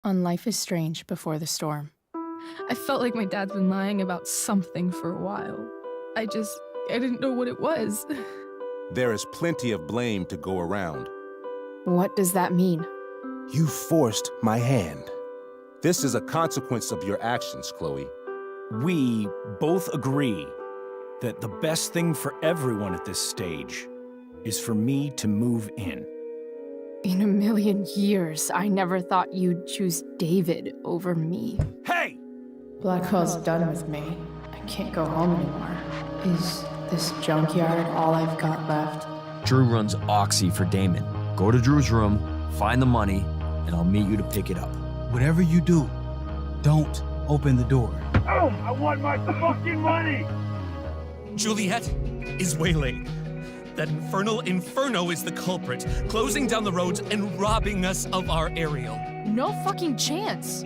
on Life is Strange Before the Storm. I felt like my dad's been lying about something for a while. I didn't know what it was. There is plenty of blame to go around. What does that mean? You forced my hand. This is a consequence of your actions, Chloe. We both agree that the best thing for everyone at this stage is for me to move in. In a million years, I never thought you'd choose David over me. Hey! Blackwell's done with me. I can't go home anymore. Is this junkyard all I've got left? Drew runs Oxy for Damon. Go to Drew's room, find the money, and I'll meet you to pick it up. Whatever you do, don't open the door. Oh, I want my fucking money! Juliet is waylaid. That infernal Inferno is the culprit, closing down the roads and robbing us of our Ariel. No fucking chance.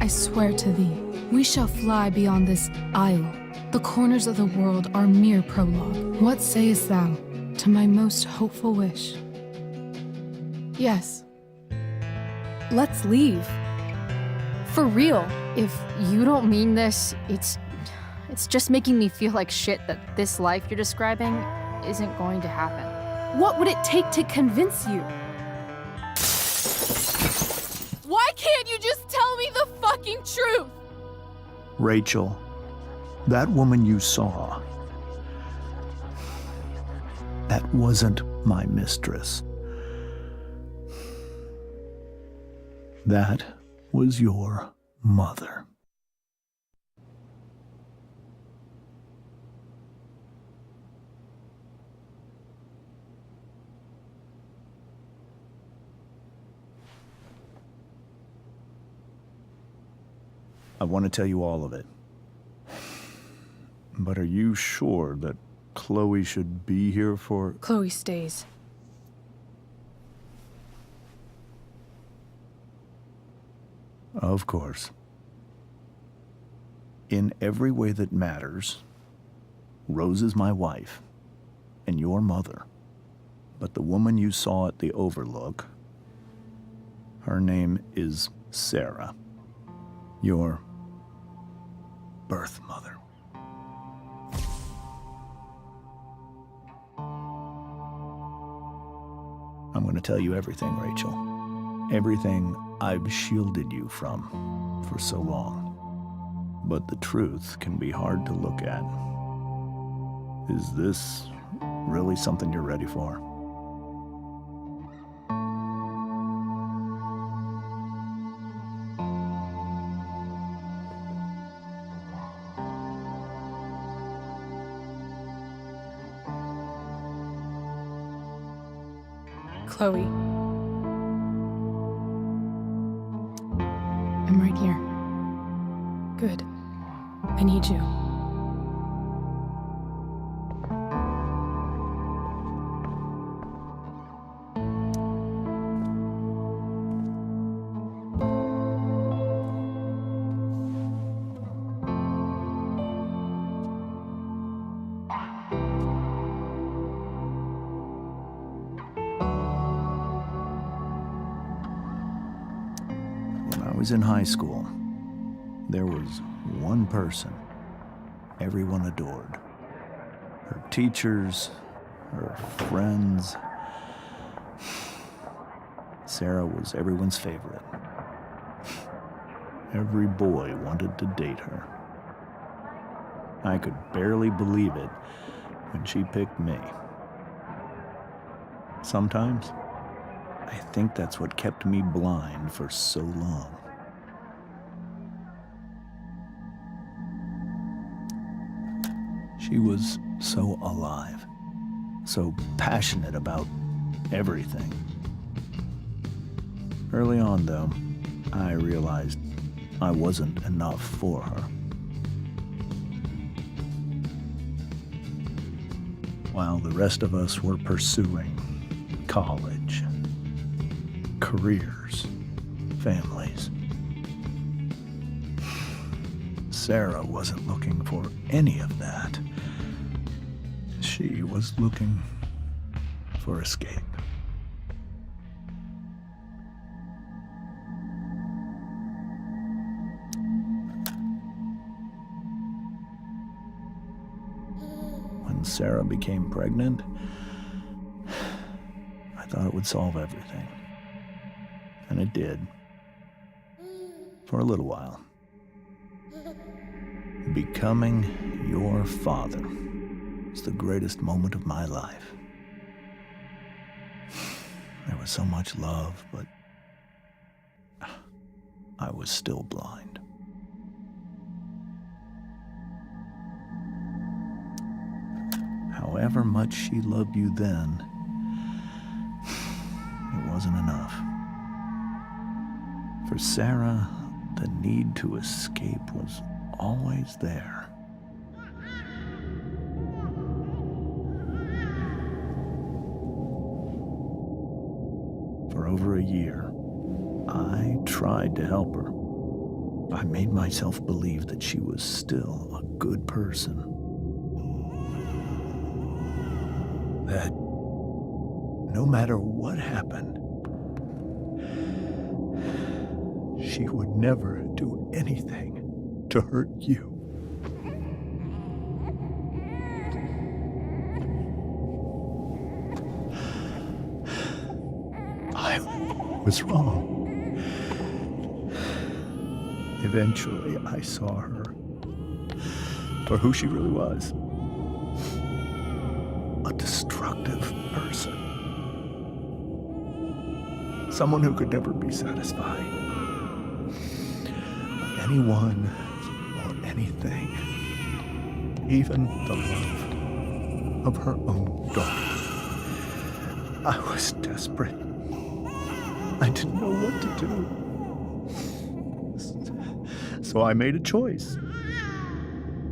I swear to thee, we shall fly beyond this isle. The corners of the world are mere prologue. What sayest thou to my most hopeful wish? Yes. Let's leave. For real. If you don't mean this, it's just making me feel like shit that this life you're describing isn't going to happen. What would it take to convince you? Why can't you just tell me the fucking truth? Rachel, that woman you saw, that wasn't my mistress. That was your mother. I want to tell you all of it. But are you sure that Chloe should be here for... Chloe stays. Of course. In every way that matters, Rose is my wife and your mother. But the woman you saw at the Overlook, her name is Sarah, your birth mother. I'm going to tell you everything, Rachel. Everything I've shielded you from for so long. But the truth can be hard to look at. Is this really something you're ready for? Chloe. I'm right here. Good. I need you. When I was in high school, there was one person everyone adored. Her teachers, her friends. Sarah was everyone's favorite. Every boy wanted to date her. I could barely believe it when she picked me. Sometimes, I think that's what kept me blind for so long. She was so alive, so passionate about everything. Early on, though, I realized I wasn't enough for her. While the rest of us were pursuing college, careers, families, Sarah wasn't looking for any of that. She was looking for escape. when Sarah became pregnant, I thought it would solve everything. And it did. For a little while. Becoming your father was the greatest moment of my life. There was so much love, but I was still blind. However much she loved you then, it wasn't enough. For Sarah, the need to escape was always there. For over a year, I tried to help her. I made myself believe that she was still a good person. That no matter what happened, she would never do anything to hurt you. I was wrong. Eventually, I saw her for who she really was. A destructive person. Someone who could never be satisfied. Anyone or anything. Even the love of her own daughter. I was desperate. I didn't know what to do. So I made a choice.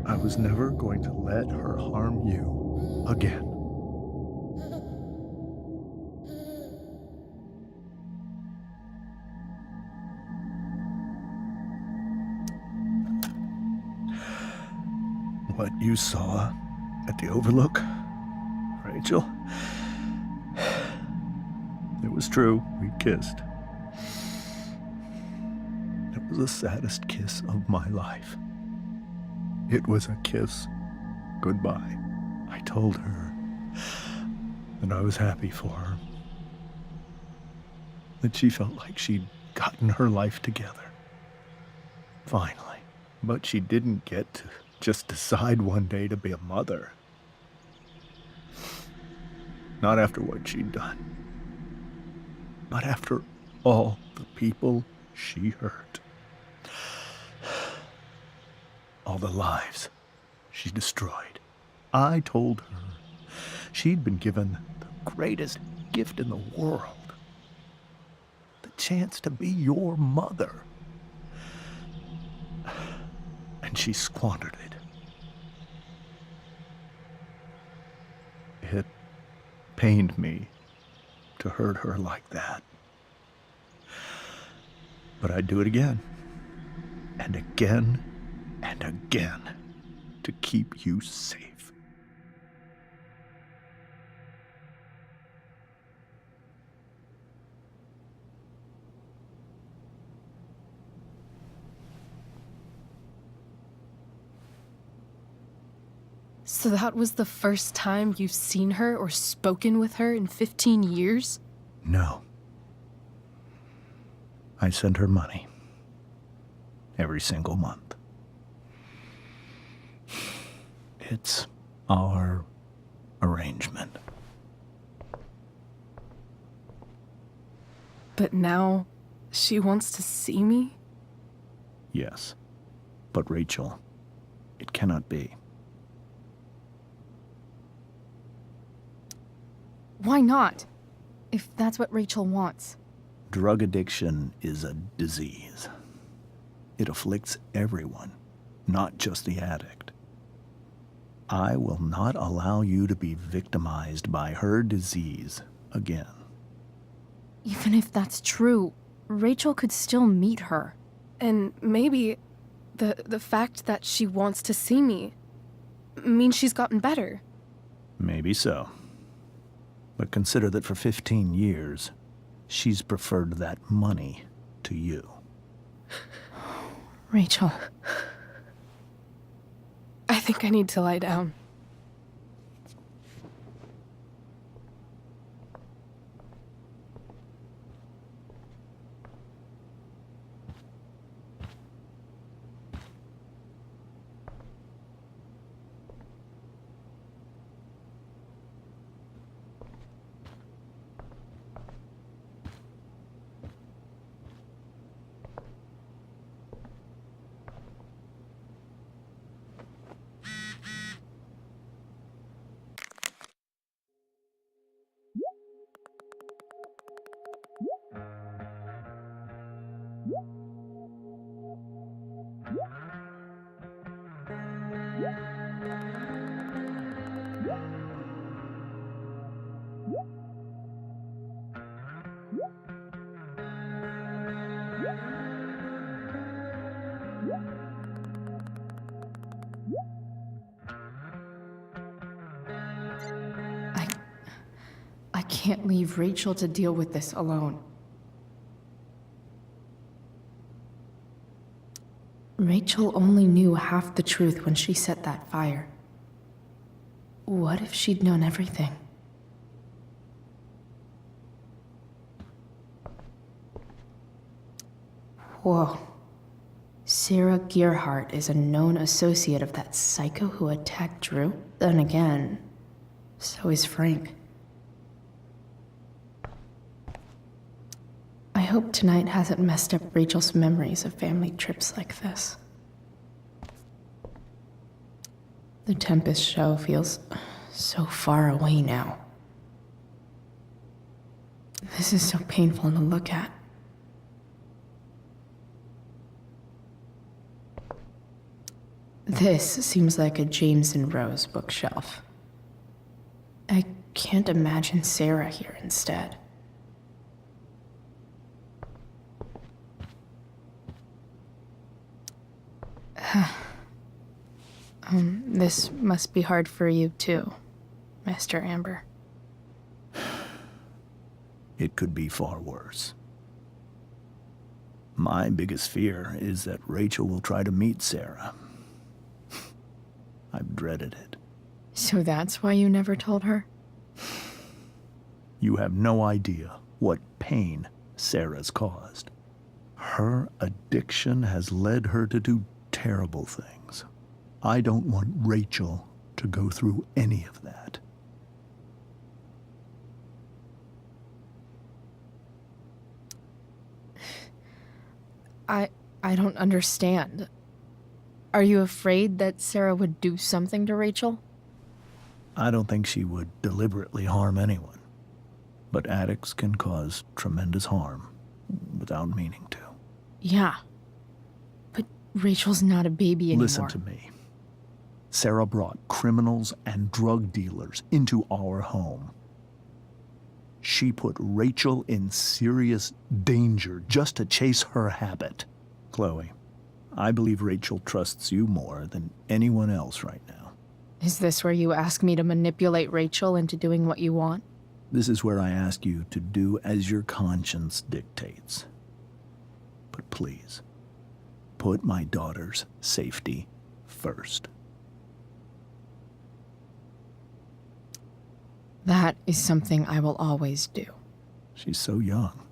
I was never going to let her harm you again. What you saw at the Overlook, Rachel, it was true. We kissed. It was the saddest kiss of my life. It was a kiss goodbye. I told her that I was happy for her. That she felt like she'd gotten her life together. Finally. But she didn't get to just decide one day to be a mother. Not after what she'd done. Not after all the people she hurt. All the lives she destroyed. I told her she'd been given the greatest gift in the world. The chance to be your mother. And she squandered it. It pained me to hurt her like that. But I'd do it again. And again and again to keep you safe. So that was the first time you've seen her or spoken with her in 15 years? No. I send her money. Every single month. It's our arrangement. But now she wants to see me? Yes. But Rachel, it cannot be. Why not? If that's what Rachel wants. Drug addiction is a disease. It afflicts everyone, not just the addict. I will not allow you to be victimized by her disease again. Even if that's true, Rachel could still meet her. And maybe the fact that she wants to see me means she's gotten better. Maybe so. But consider that for 15 years, she's preferred that money to you. Rachel. I think I need to lie down. I can't leave Rachel to deal with this alone. Rachel only knew half the truth when she set that fire. What if she'd known everything? Whoa. Sarah Gearhart is a known associate of that psycho who attacked Drew? Then again, so is Frank. I hope tonight hasn't messed up Rachel's memories of family trips like this. The Tempest show feels so far away now. This is so painful to look at. This seems like a James and Rose bookshelf. I can't imagine Sarah here instead. This must be hard for you too, Mr. Amber. It could be far worse. My biggest fear is that Rachel will try to meet Sarah. I've dreaded it. So that's why you never told her? You have no idea what pain Sarah's caused. Her addiction has led her to do terrible things. I don't want Rachel to go through any of that. I don't understand. Are you afraid that Sarah would do something to Rachel? I don't think she would deliberately harm anyone. But addicts can cause tremendous harm without meaning to. Yeah. But Rachel's not a baby anymore. Listen to me. Sarah brought criminals and drug dealers into our home. She put Rachel in serious danger just to chase her habit. Chloe, I believe Rachel trusts you more than anyone else right now. Is this where you ask me to manipulate Rachel into doing what you want? This is where I ask you to do as your conscience dictates. But please, put my daughter's safety first. That is something I will always do. She's so young.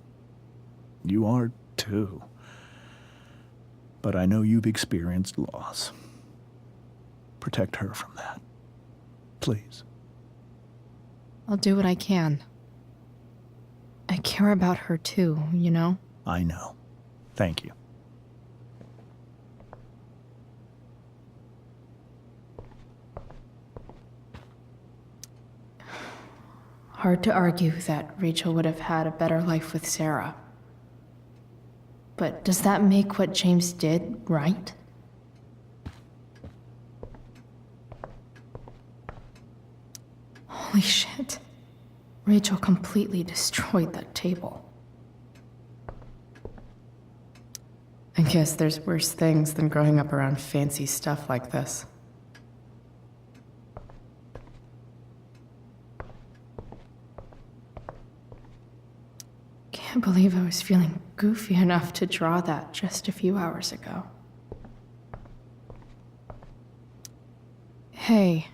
You are too. But I know you've experienced loss. Protect her from that. Please. I'll do what I can. I care about her too, you know? I know. Thank you. Hard to argue that Rachel would have had a better life with Sarah. But does that make what James did right? Holy shit. Rachel completely destroyed that table. I guess there's worse things than growing up around fancy stuff like this. Can't believe I was feeling goofy enough to draw that just a few hours ago. Hey,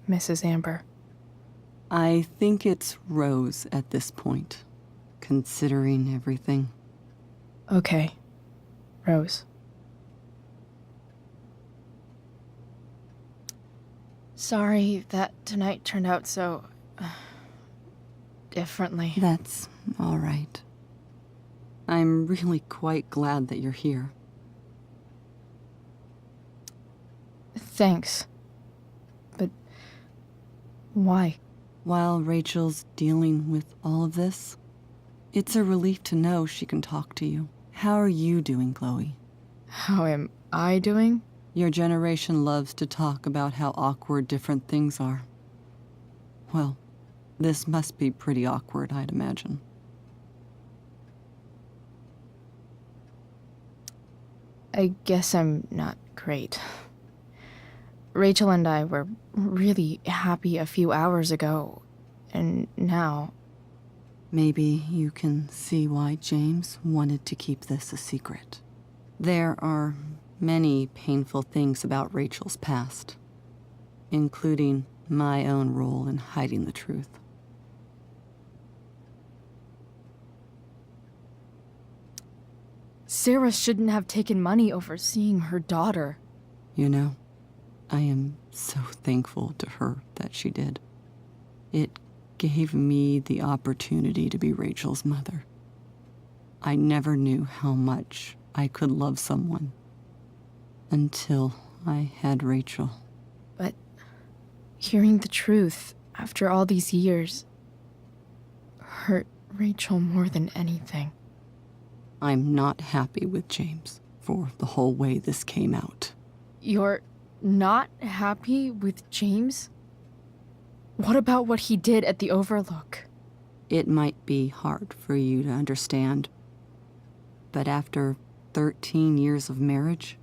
Mrs. Amber. I think it's Rose at this point, considering everything. Okay, Rose. Sorry that tonight turned out so... differently. That's all right. I'm really quite glad that you're here. Thanks. But... why? While Rachel's dealing with all of this, it's a relief to know she can talk to you. How are you doing, Chloe? How am I doing? Your generation loves to talk about how awkward different things are. Well, this must be pretty awkward, I'd imagine. I guess I'm not great. Rachel and I were really happy a few hours ago, and now... Maybe you can see why James wanted to keep this a secret. There are many painful things about Rachel's past, including my own role in hiding the truth. Sarah shouldn't have taken money over seeing her daughter. You know, I am so thankful to her that she did. It gave me the opportunity to be Rachel's mother. I never knew how much I could love someone until I had Rachel. But hearing the truth after all these years hurt Rachel more than anything. I'm not happy with James for the whole way this came out. You're not happy with James? What about what he did at the Overlook? It might be hard for you to understand, but after 13 years of marriage,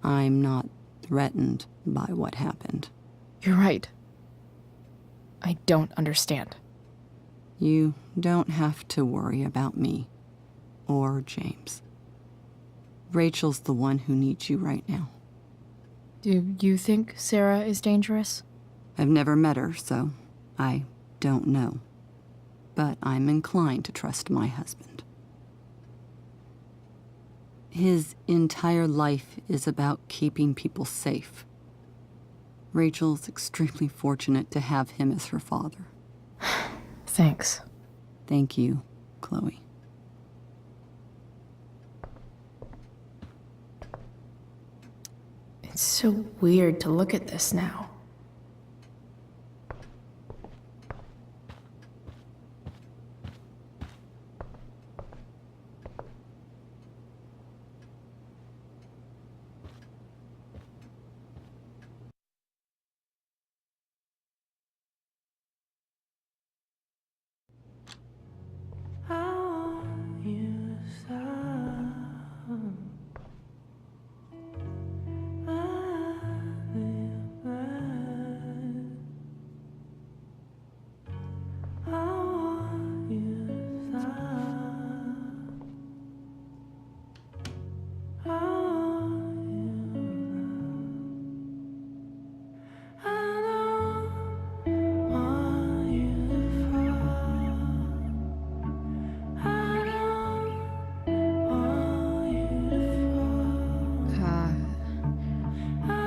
I'm not threatened by what happened. You're right. I don't understand. You don't have to worry about me or James. Rachel's the one who needs you right now. Do you think Sarah is dangerous? I've never met her, so I don't know. But I'm inclined to trust my husband. His entire life is about keeping people safe. Rachel's extremely fortunate to have him as her father. Thanks. Thank you, Chloe. It's so weird to look at this now.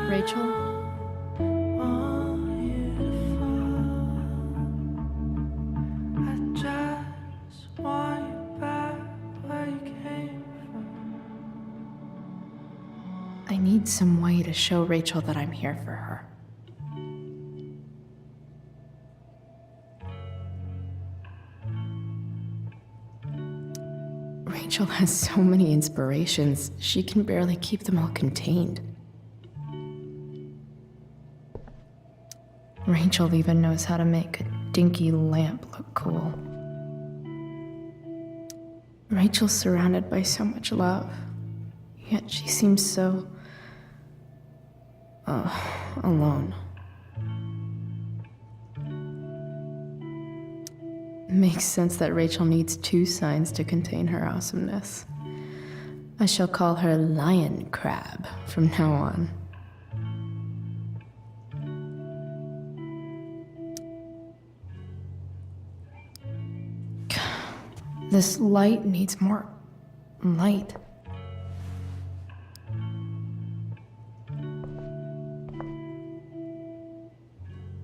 Rachel? I need some way to show Rachel that I'm here for her. Rachel has so many inspirations, she can barely keep them all contained. Rachel even knows how to make a dinky lamp look cool. Rachel's surrounded by so much love, yet she seems so... alone. Makes sense that Rachel needs two signs to contain her awesomeness. I shall call her Lion Crab from now on. This light needs more light.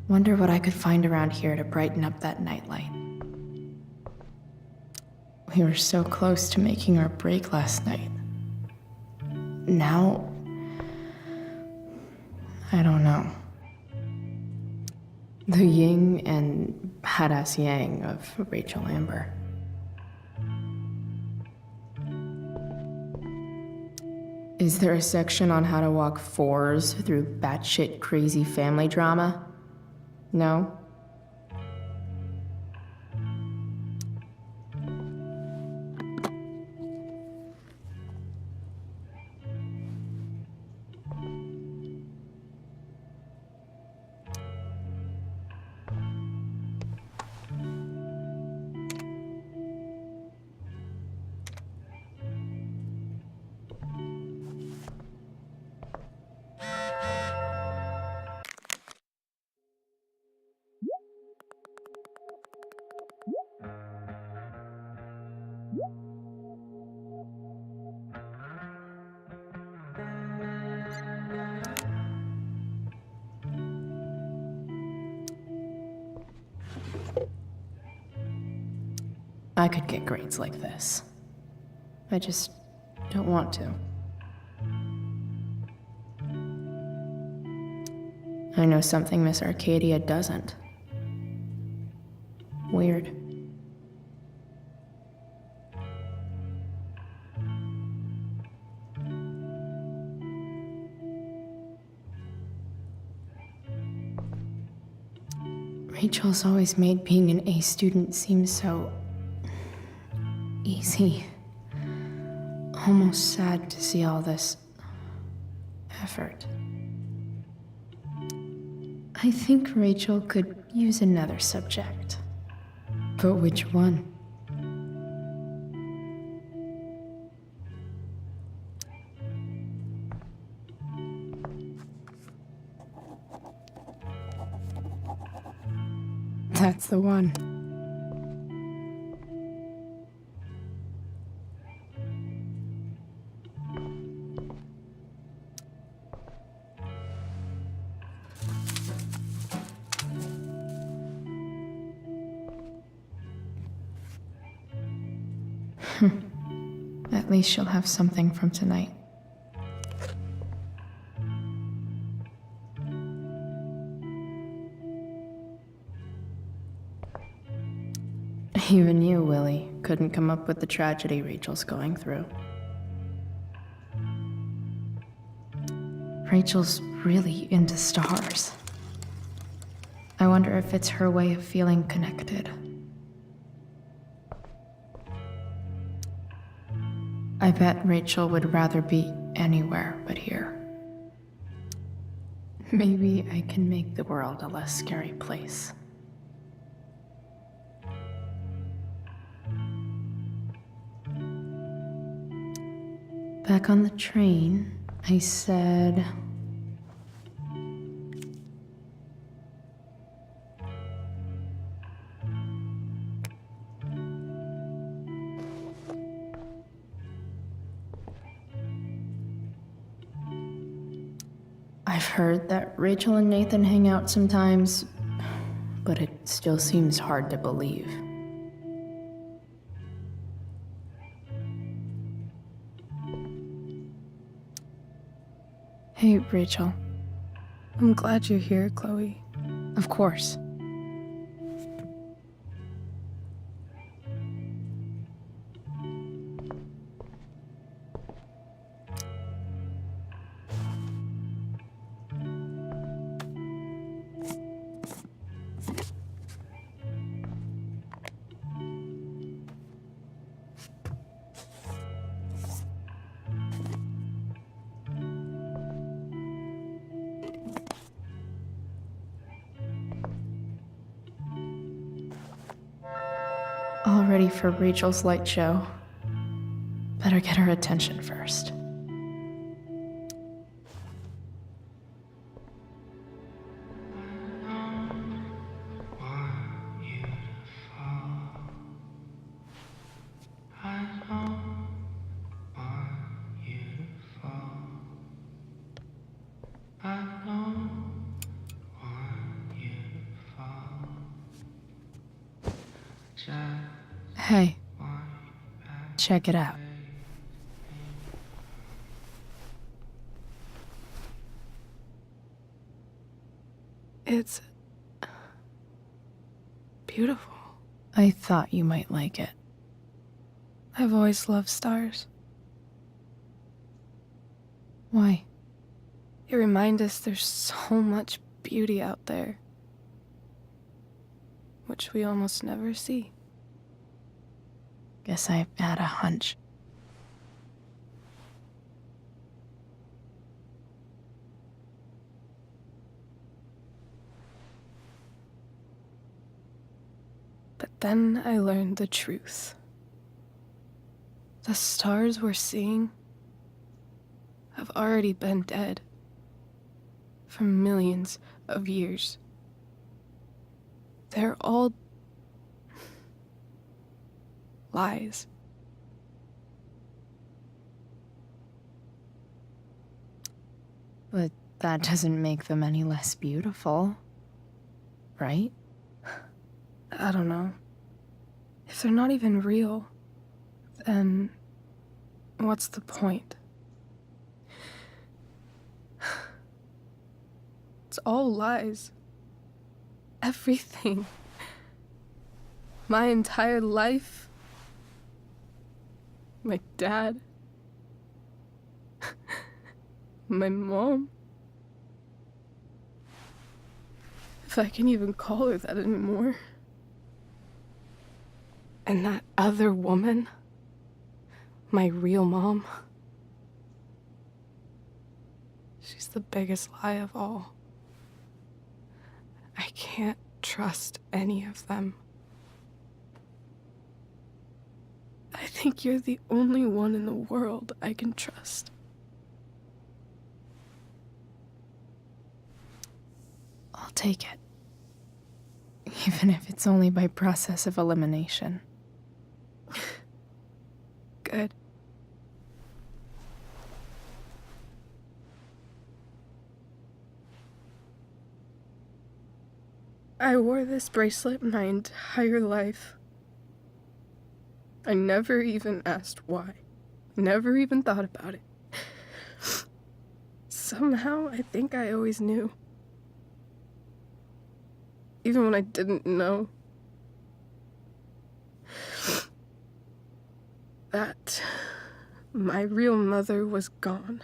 Wonder what I could find around here to brighten up that nightlight. We were so close to making our break last night. Now, I don't know. The yin and badass yang of Rachel Amber. Is there a section on how to walk fours through batshit crazy family drama? No? I could get grades like this. I just don't want to. I know something Miss Arcadia doesn't. Weird. Rachel's always made being an A student seem so easy. Almost sad to see all this effort. I think Rachel could use another subject. But which one? That's the one. At least she'll have something from tonight. Even you, Willie, couldn't come up with the tragedy Rachel's going through. Rachel's really into stars. I wonder if it's her way of feeling connected. I bet Rachel would rather be anywhere but here. Maybe I can make the world a less scary place. Back on the train, I said... I've heard that Rachel and Nathan hang out sometimes, but it still seems hard to believe. Hey, Rachel. I'm glad you're here, Chloe. Of course. All ready for Rachel's light show. Better get her attention first. Hey, check it out. It's beautiful. I thought you might like it. I've always loved stars. Why? They remind us there's so much beauty out there, which we almost never see. Guess I had a hunch. But then I learned the truth. The stars we're seeing have already been dead for millions of years. They're all lies. But that doesn't make them any less beautiful, right? I don't know. If they're not even real, then what's the point? It's all lies. Everything. My entire life. My dad. My mom. If I can even call her that anymore. And that other woman, my real mom, she's the biggest lie of all. I can't trust any of them. I think you're the only one in the world I can trust. I'll take it. Even if it's only by process of elimination. Good. I wore this bracelet my entire life. I never even asked why. Never even thought about it. Somehow, I think I always knew. Even when I didn't know. That my real mother was gone.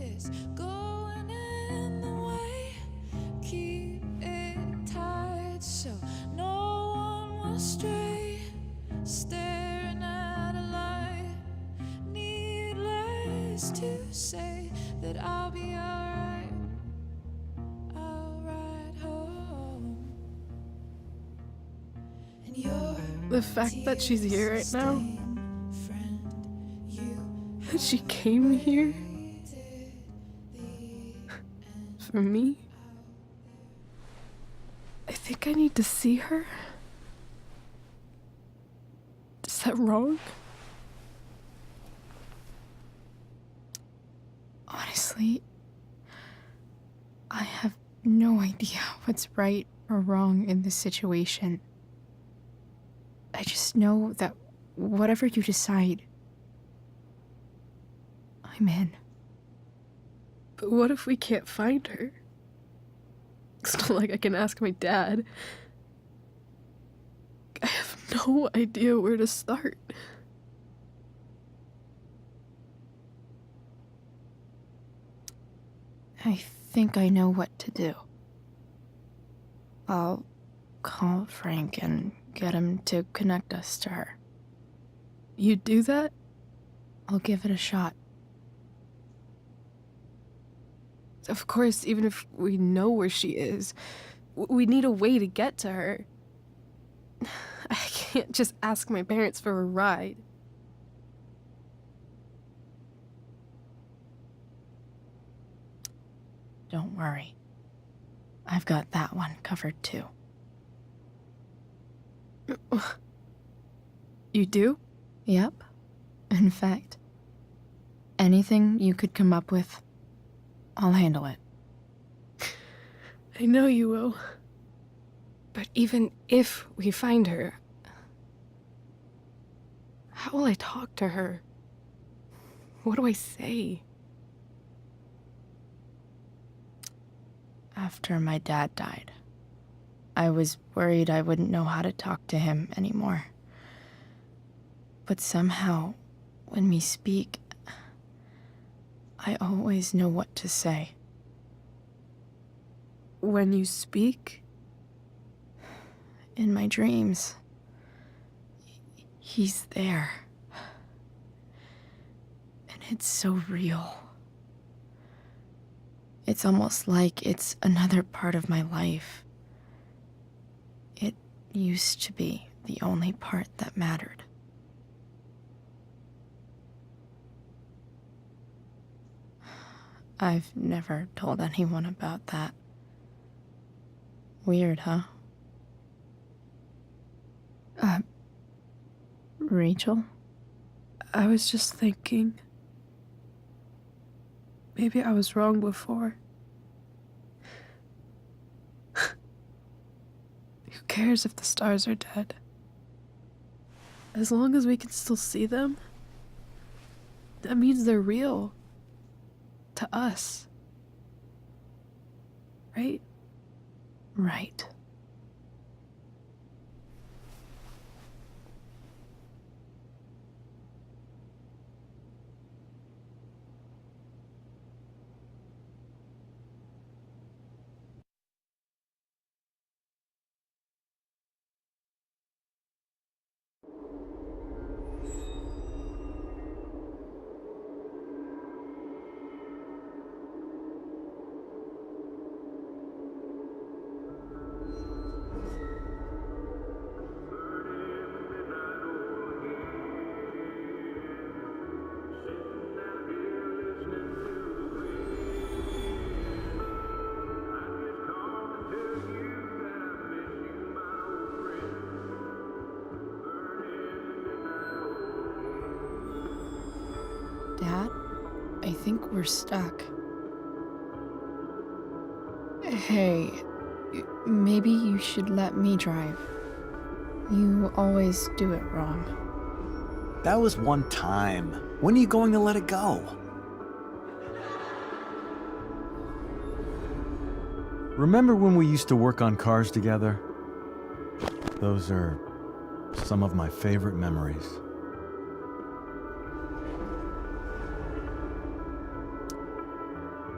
Is going in the way. Keep it tight so no one will stray. Staring at a light. Needless to say that I'll be alright. I'll ride home. And The fact that she's here right now, that she came here for me, I think I need to see her. Is that wrong? Honestly, I have no idea what's right or wrong in this situation. I just know that whatever you decide, I'm in. But what if we can't find her? It's not like I can ask my dad. I have no idea where to start. I think I know what to do. I'll call Frank and get him to connect us to her. You'd do that? I'll give it a shot. Of course, even if we know where she is, we need a way to get to her. I can't just ask my parents for a ride. Don't worry. I've got that one covered too. You do? Yep. In fact, anything you could come up with, I'll handle it. I know you will. But even if we find her, how will I talk to her? What do I say? After my dad died, I was worried I wouldn't know how to talk to him anymore. But somehow, when we speak, I always know what to say. When you speak? In my dreams, he's there. And it's so real. It's almost like it's another part of my life. It used to be the only part that mattered. I've never told anyone about that. Weird, huh? Rachel? I was just thinking. Maybe I was wrong before. Who cares if the stars are dead? As long as we can still see them, that means they're real. To us. Right? Right. Dad, I think we're stuck. Hey, maybe you should let me drive. You always do it wrong. That was one time. When are you going to let it go? Remember when we used to work on cars together? Those are some of my favorite memories.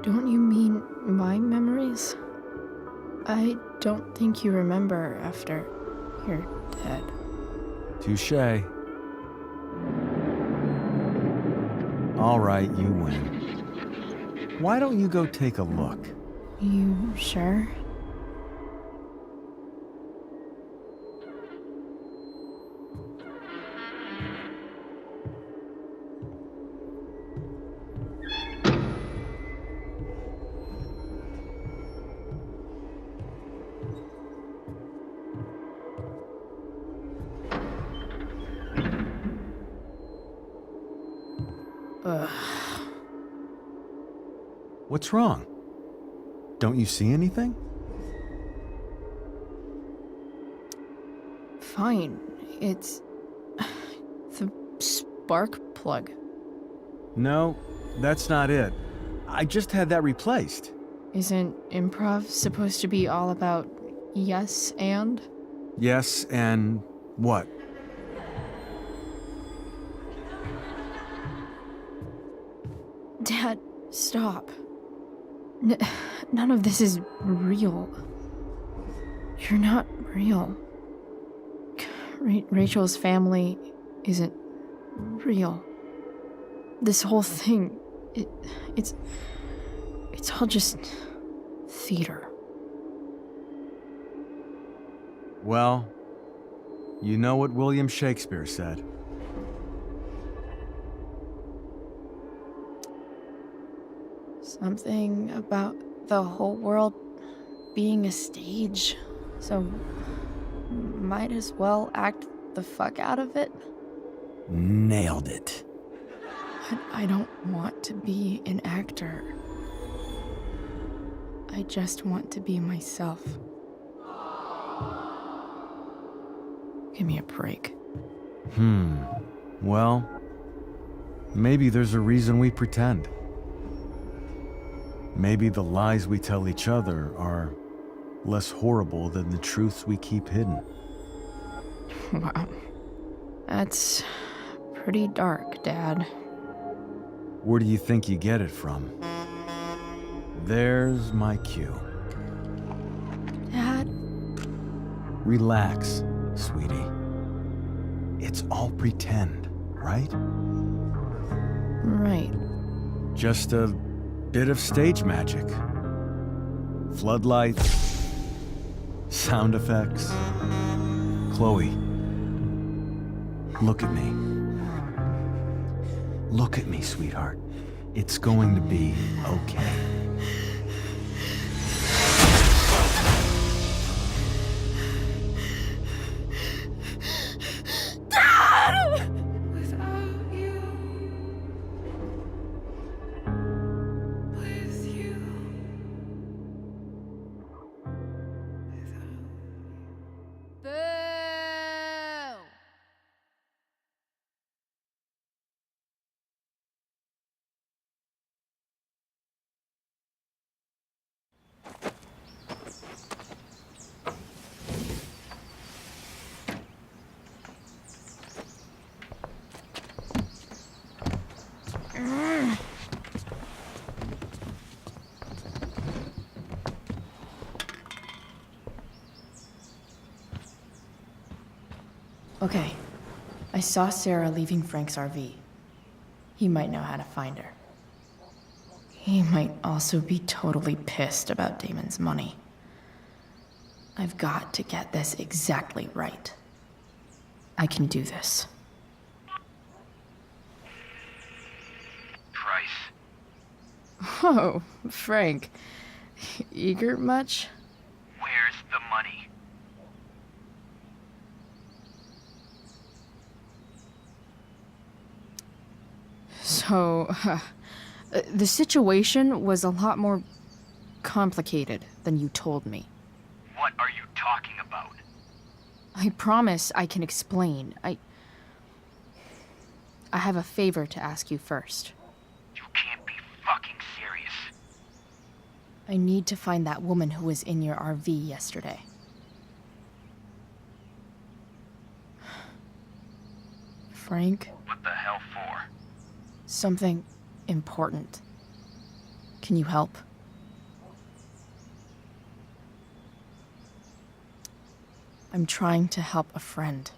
Don't you mean my memories? I don't think you remember after you're dead. Touché. All right, you win. Why don't you go take a look? You sure? What's wrong? Don't you see anything? Fine. It's the spark plug. No, that's not it. I just had that replaced. Isn't improv supposed to be all about yes and? Yes, and what? Dad, stop. None of this is real. You're not real. Rachel's family isn't real. This whole thing, it's all just theater. Well, you know what William Shakespeare said. Something about the whole world being a stage, so might as well act the fuck out of it. Nailed it. But I don't want to be an actor. I just want to be myself. Give me a break. Well, maybe there's a reason we pretend. Maybe the lies we tell each other are less horrible than the truths we keep hidden. Wow. That's pretty dark, Dad. Where do you think you get it from? There's my cue. Dad? Relax, sweetie. It's all pretend, right? Right. Just a bit of stage magic. Floodlights, sound effects. Chloe, look at me. Look at me, sweetheart. It's going to be okay. Okay. I saw Sarah leaving Frank's RV. He might know how to find her. He might also be totally pissed about Damon's money. I've got to get this exactly right. I can do this. Price. Oh, Frank. Eager much? Where's the money? So, the situation was a lot more complicated than you told me. What are you talking about? I promise I can explain. I have a favor to ask you first. You can't be fucking serious. I need to find that woman who was in your RV yesterday. Frank? What the hell for? Something important. Can you help? I'm trying to help a friend.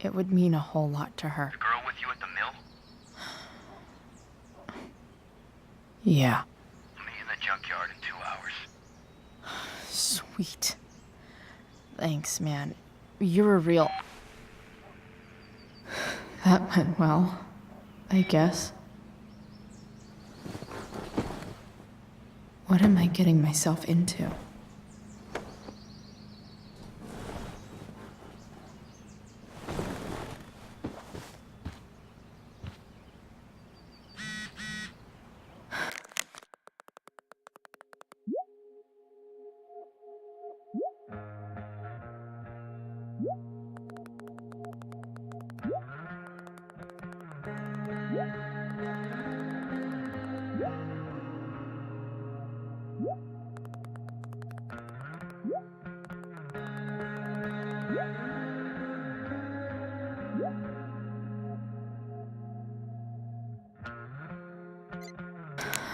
It would mean a whole lot to her. The girl with you at the mill? Yeah. I'll meet you in the junkyard in 2 hours. Sweet. Thanks, man. You're a real... That went well, I guess. What am I getting myself into?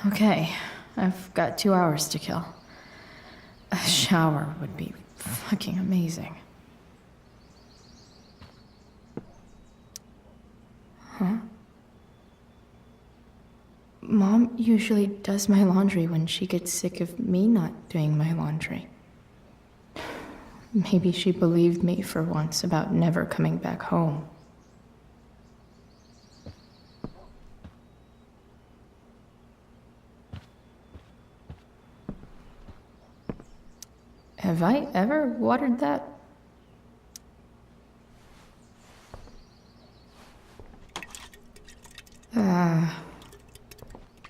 Okay, I've got 2 hours to kill. A shower would be fucking amazing. Huh? Mom usually does my laundry when she gets sick of me not doing my laundry. Maybe she believed me for once about never coming back home. Have I ever watered that?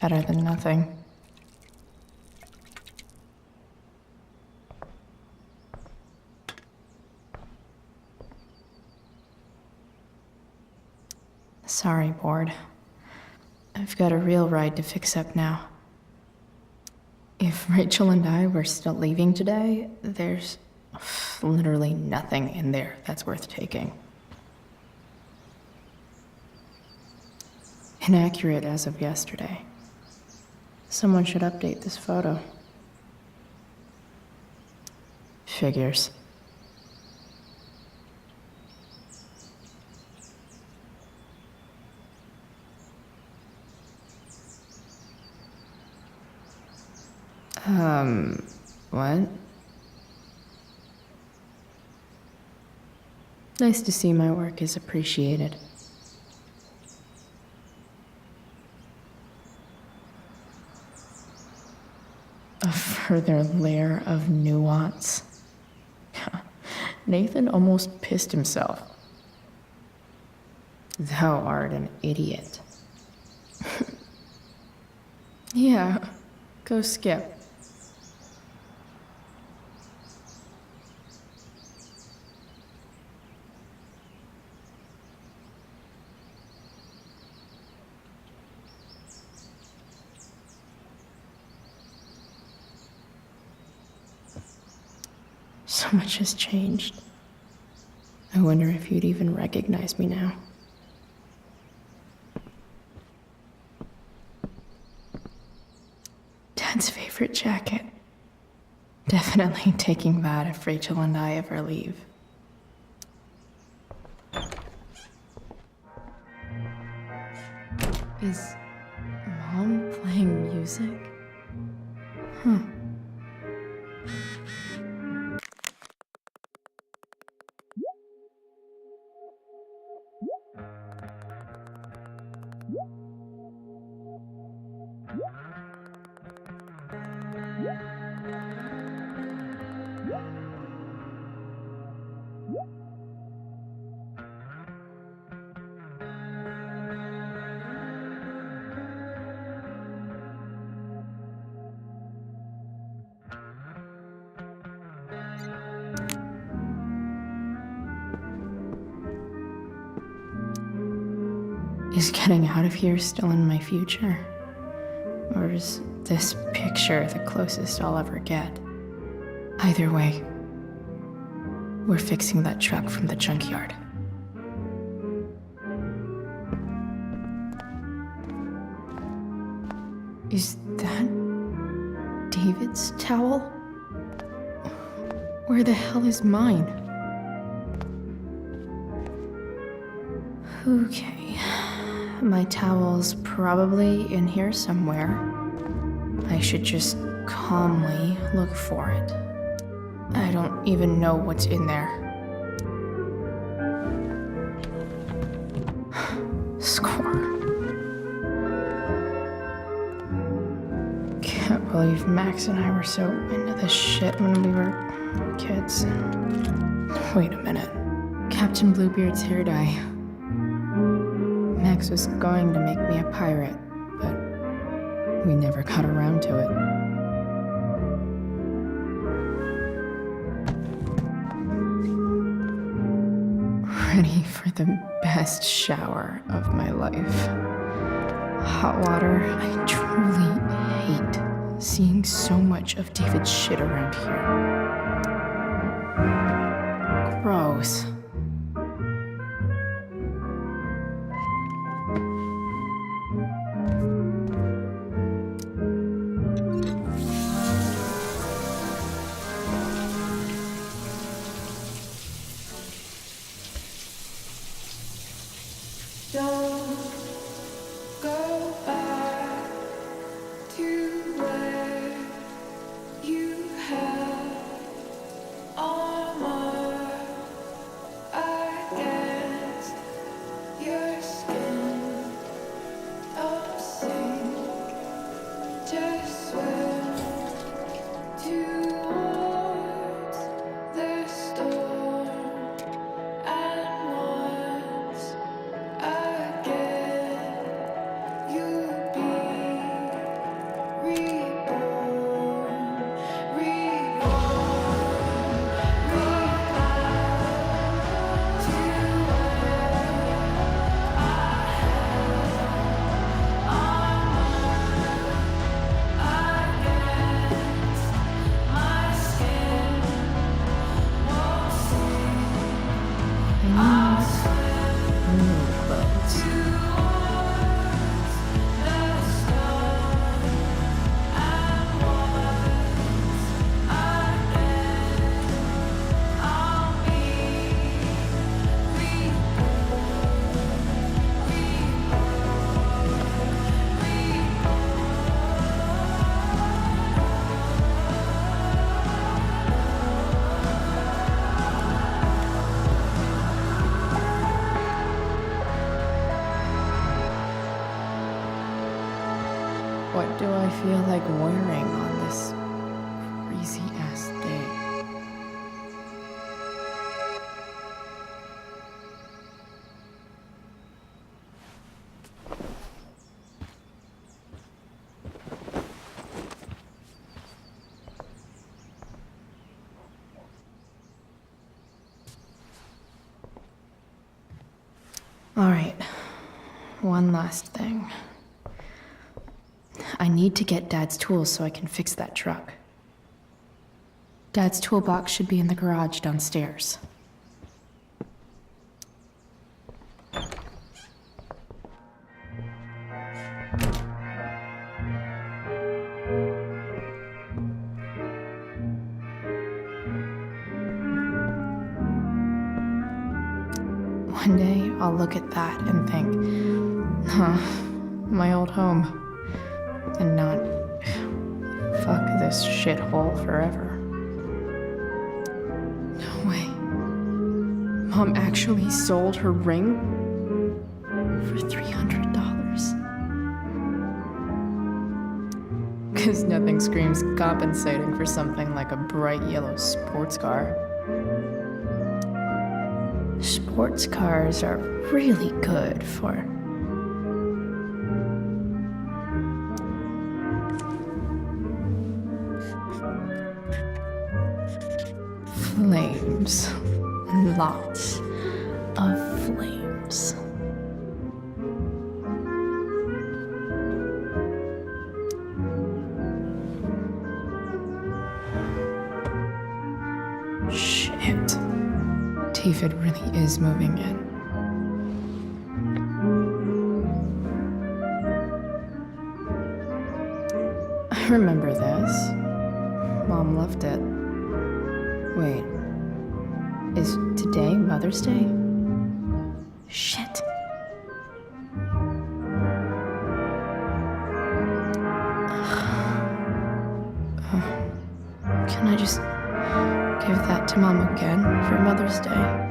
Better than nothing. bored. I've got a real ride to fix up now. If Rachel and I were still leaving today, there's literally nothing in there that's worth taking. Inaccurate as of yesterday. Someone should update this photo. Figures. What? Nice to see my work is appreciated. A further layer of nuance. Nathan almost pissed himself. Thou art an idiot. Yeah, go skip. So much has changed. I wonder if you'd even recognize me now. Dad's favorite jacket. Definitely taking that if Rachel and I ever leave. Is Mom playing music? Huh. Is getting out of here still in my future? Or is this picture the closest I'll ever get? Either way, we're fixing that truck from the junkyard. Is that David's towel? Where the hell is mine? Okay. My towel's probably in here somewhere. I should just calmly look for it. I don't even know what's in there. Score. Can't believe Max and I were so into this shit when we were kids. Wait a minute. Captain Bluebeard's hair dye. Max was going to make me a pirate, but we never got around to it. Ready for the best shower of my life. Hot water. I truly hate seeing so much of David's shit around here. Gross. What do I feel like wearing on this crazy ass day? All right, one last thing. I need to get Dad's tools so I can fix that truck. Dad's toolbox should be in the garage downstairs. One day, I'll look at that and think, huh, my old home. And not, fuck this shithole forever. No way. Mom actually sold her ring for $300. Because nothing screams compensating for something like a bright yellow sports car. Sports cars are really good for flames. Lots of flames. Shit. David really is moving in. I remember this. Mom loved it. Wait. Is today Mother's Day? Shit. Can I just give that to Mom again for Mother's Day?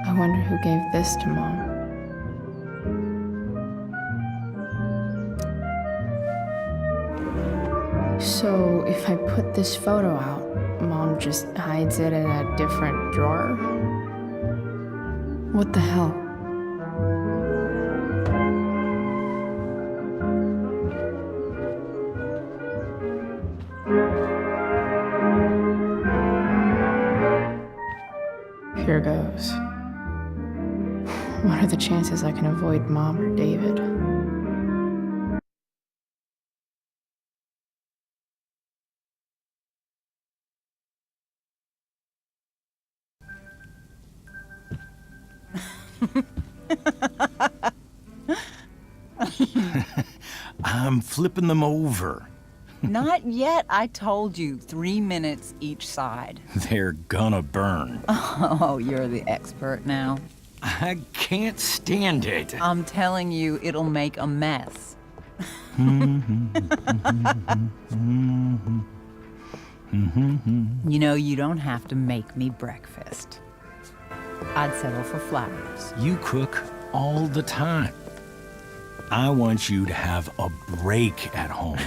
I wonder who gave this to Mom. So, if I put this photo out, Mom just hides it in a different drawer? What the hell? Here goes. What are the chances I can avoid Mom or David? I'm flipping them over. Not yet. I told you, 3 minutes each side. They're gonna burn. Oh, you're the expert now. I can't stand it. I'm telling you, it'll make a mess. You know, you don't have to make me breakfast. I'd settle for flowers. You cook all the time. I want you to have a break at home.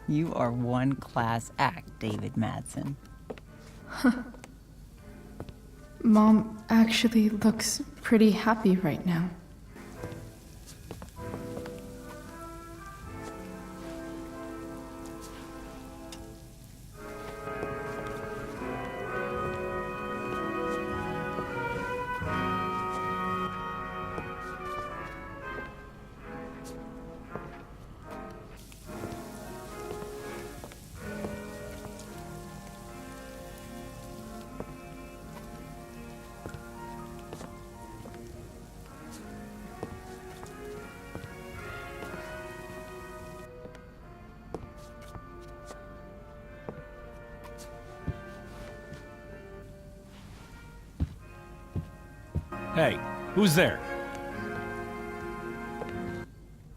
You are one class act, David Madsen. Mom actually looks pretty happy right now. Hey, who's there?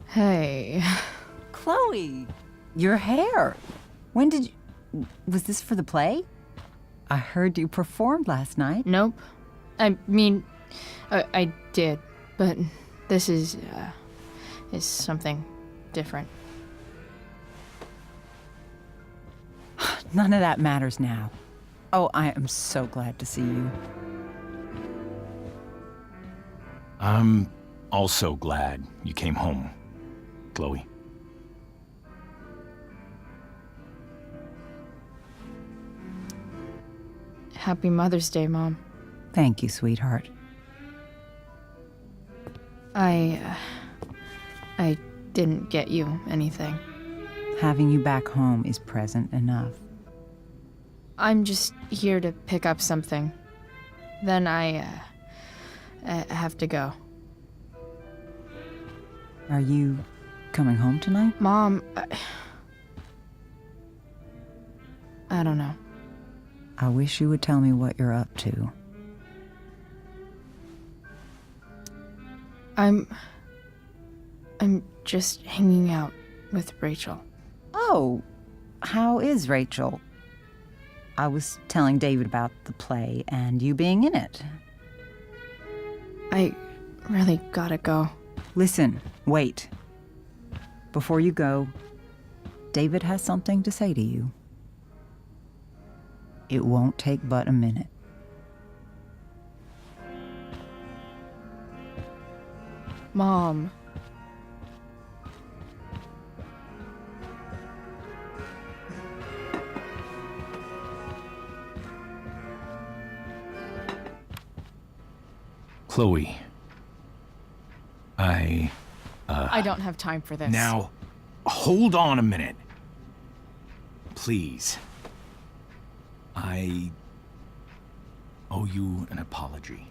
Hey. Chloe, your hair. When did you... Was this for the play? I heard you performed last night. Nope. I mean, I did, but this is something different. None of that matters now. Oh, I am so glad to see you. I'm also glad you came home, Chloe. Happy Mother's Day, Mom. Thank you, sweetheart. I didn't get you anything. Having you back home is present enough. I'm just here to pick up something. Then I have to go. Are you coming home tonight? Mom, I don't know. I wish you would tell me what you're up to. I'm just hanging out with Rachel. Oh, how is Rachel? I was telling David about the play and you being in it. I really gotta go. Listen, wait. Before you go, David has something to say to you. It won't take but a minute. Mom. Chloe. I don't have time for this. Now, hold on a minute. Please. I owe you an apology.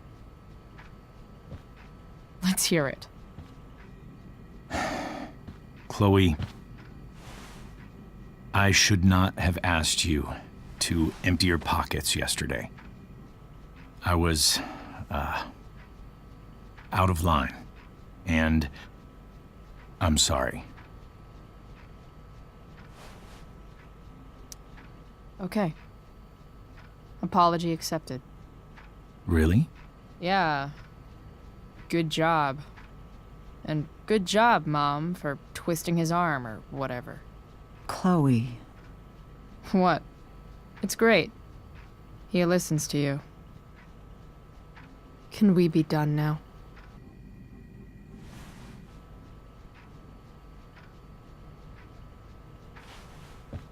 Let's hear it. Chloe, I should not have asked you to empty your pockets yesterday. I was, out of line, and I'm sorry. Okay. Apology accepted. Really? Yeah. Good job. And good job, Mom, for twisting his arm or whatever. Chloe. What? It's great. He listens to you. Can we be done now?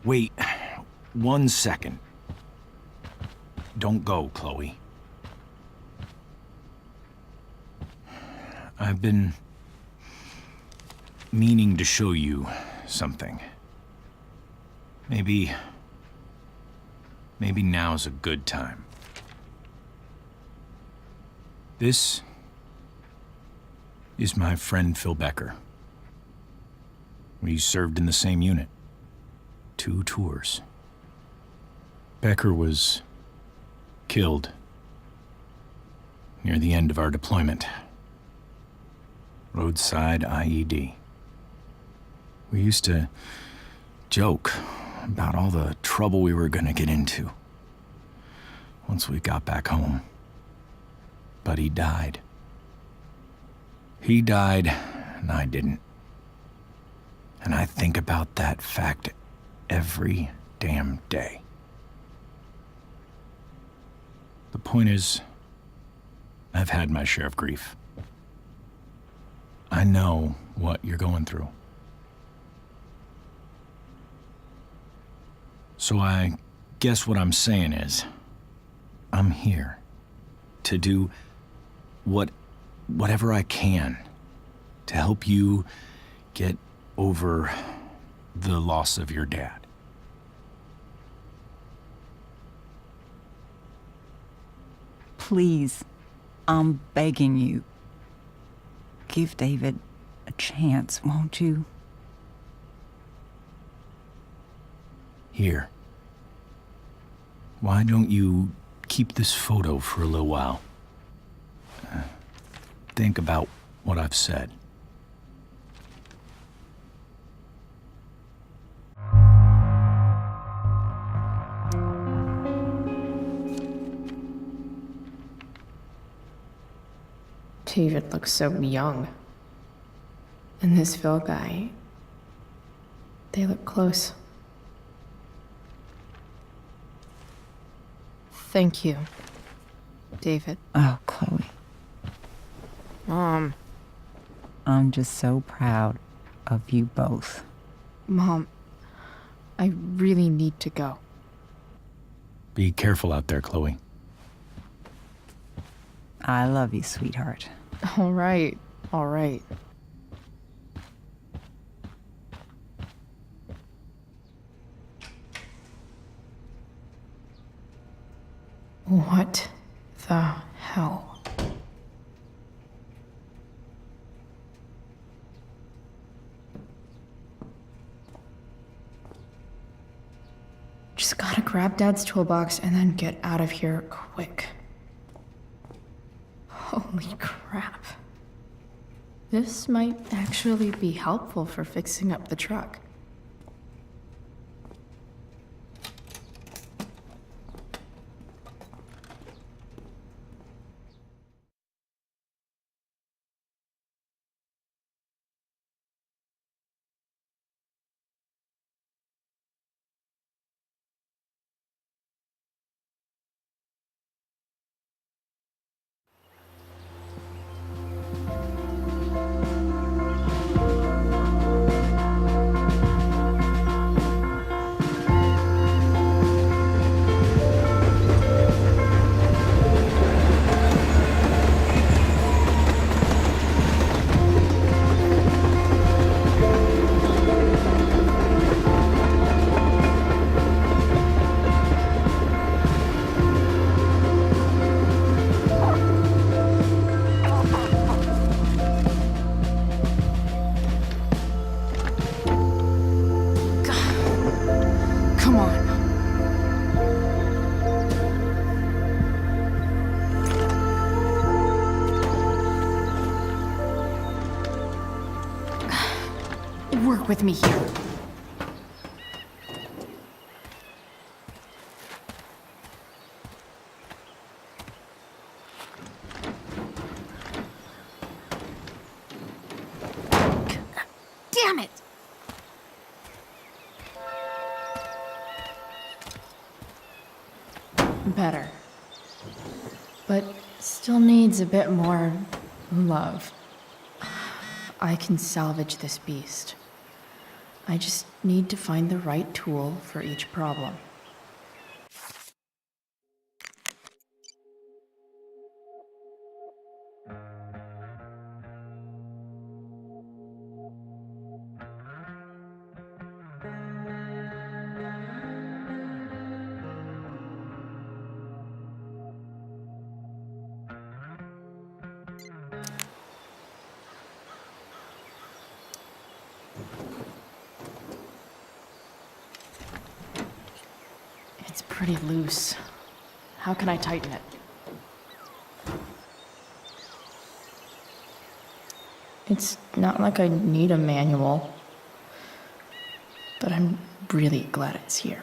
Wait 1 second. Don't go, Chloe. I've been meaning to show you something. Maybe now's a good time. This is my friend Phil Becker. We served in the same unit. 2 tours. Becker was killed near the end of our deployment. Roadside IED. We used to joke about all the trouble we were gonna get into once we got back home. But he died. He died, and I didn't. And I think about that fact every damn day. The point is, I've had my share of grief. I know what you're going through. So I guess what I'm saying is, I'm here to do whatever I can to help you get over the loss of your dad. Please, I'm begging you. Give David a chance, won't you? Here. Why don't you keep this photo for a little while? think about what I've said. David looks so young. And this Phil guy, they look close. Thank you, David. Oh, Chloe. Mom. I'm just so proud of you both. Mom, I really need to go. Be careful out there, Chloe. I love you, sweetheart. All right, all right. What the hell? Just gotta grab Dad's toolbox and then get out of here quick. Holy crap. This might actually be helpful for fixing up the truck. Come on. Work with me here. Damn it! Better. But still needs a bit more love. I can salvage this beast. I just need to find the right tool for each problem. It's pretty loose. How can I tighten it? It's not like I need a manual, but I'm really glad it's here.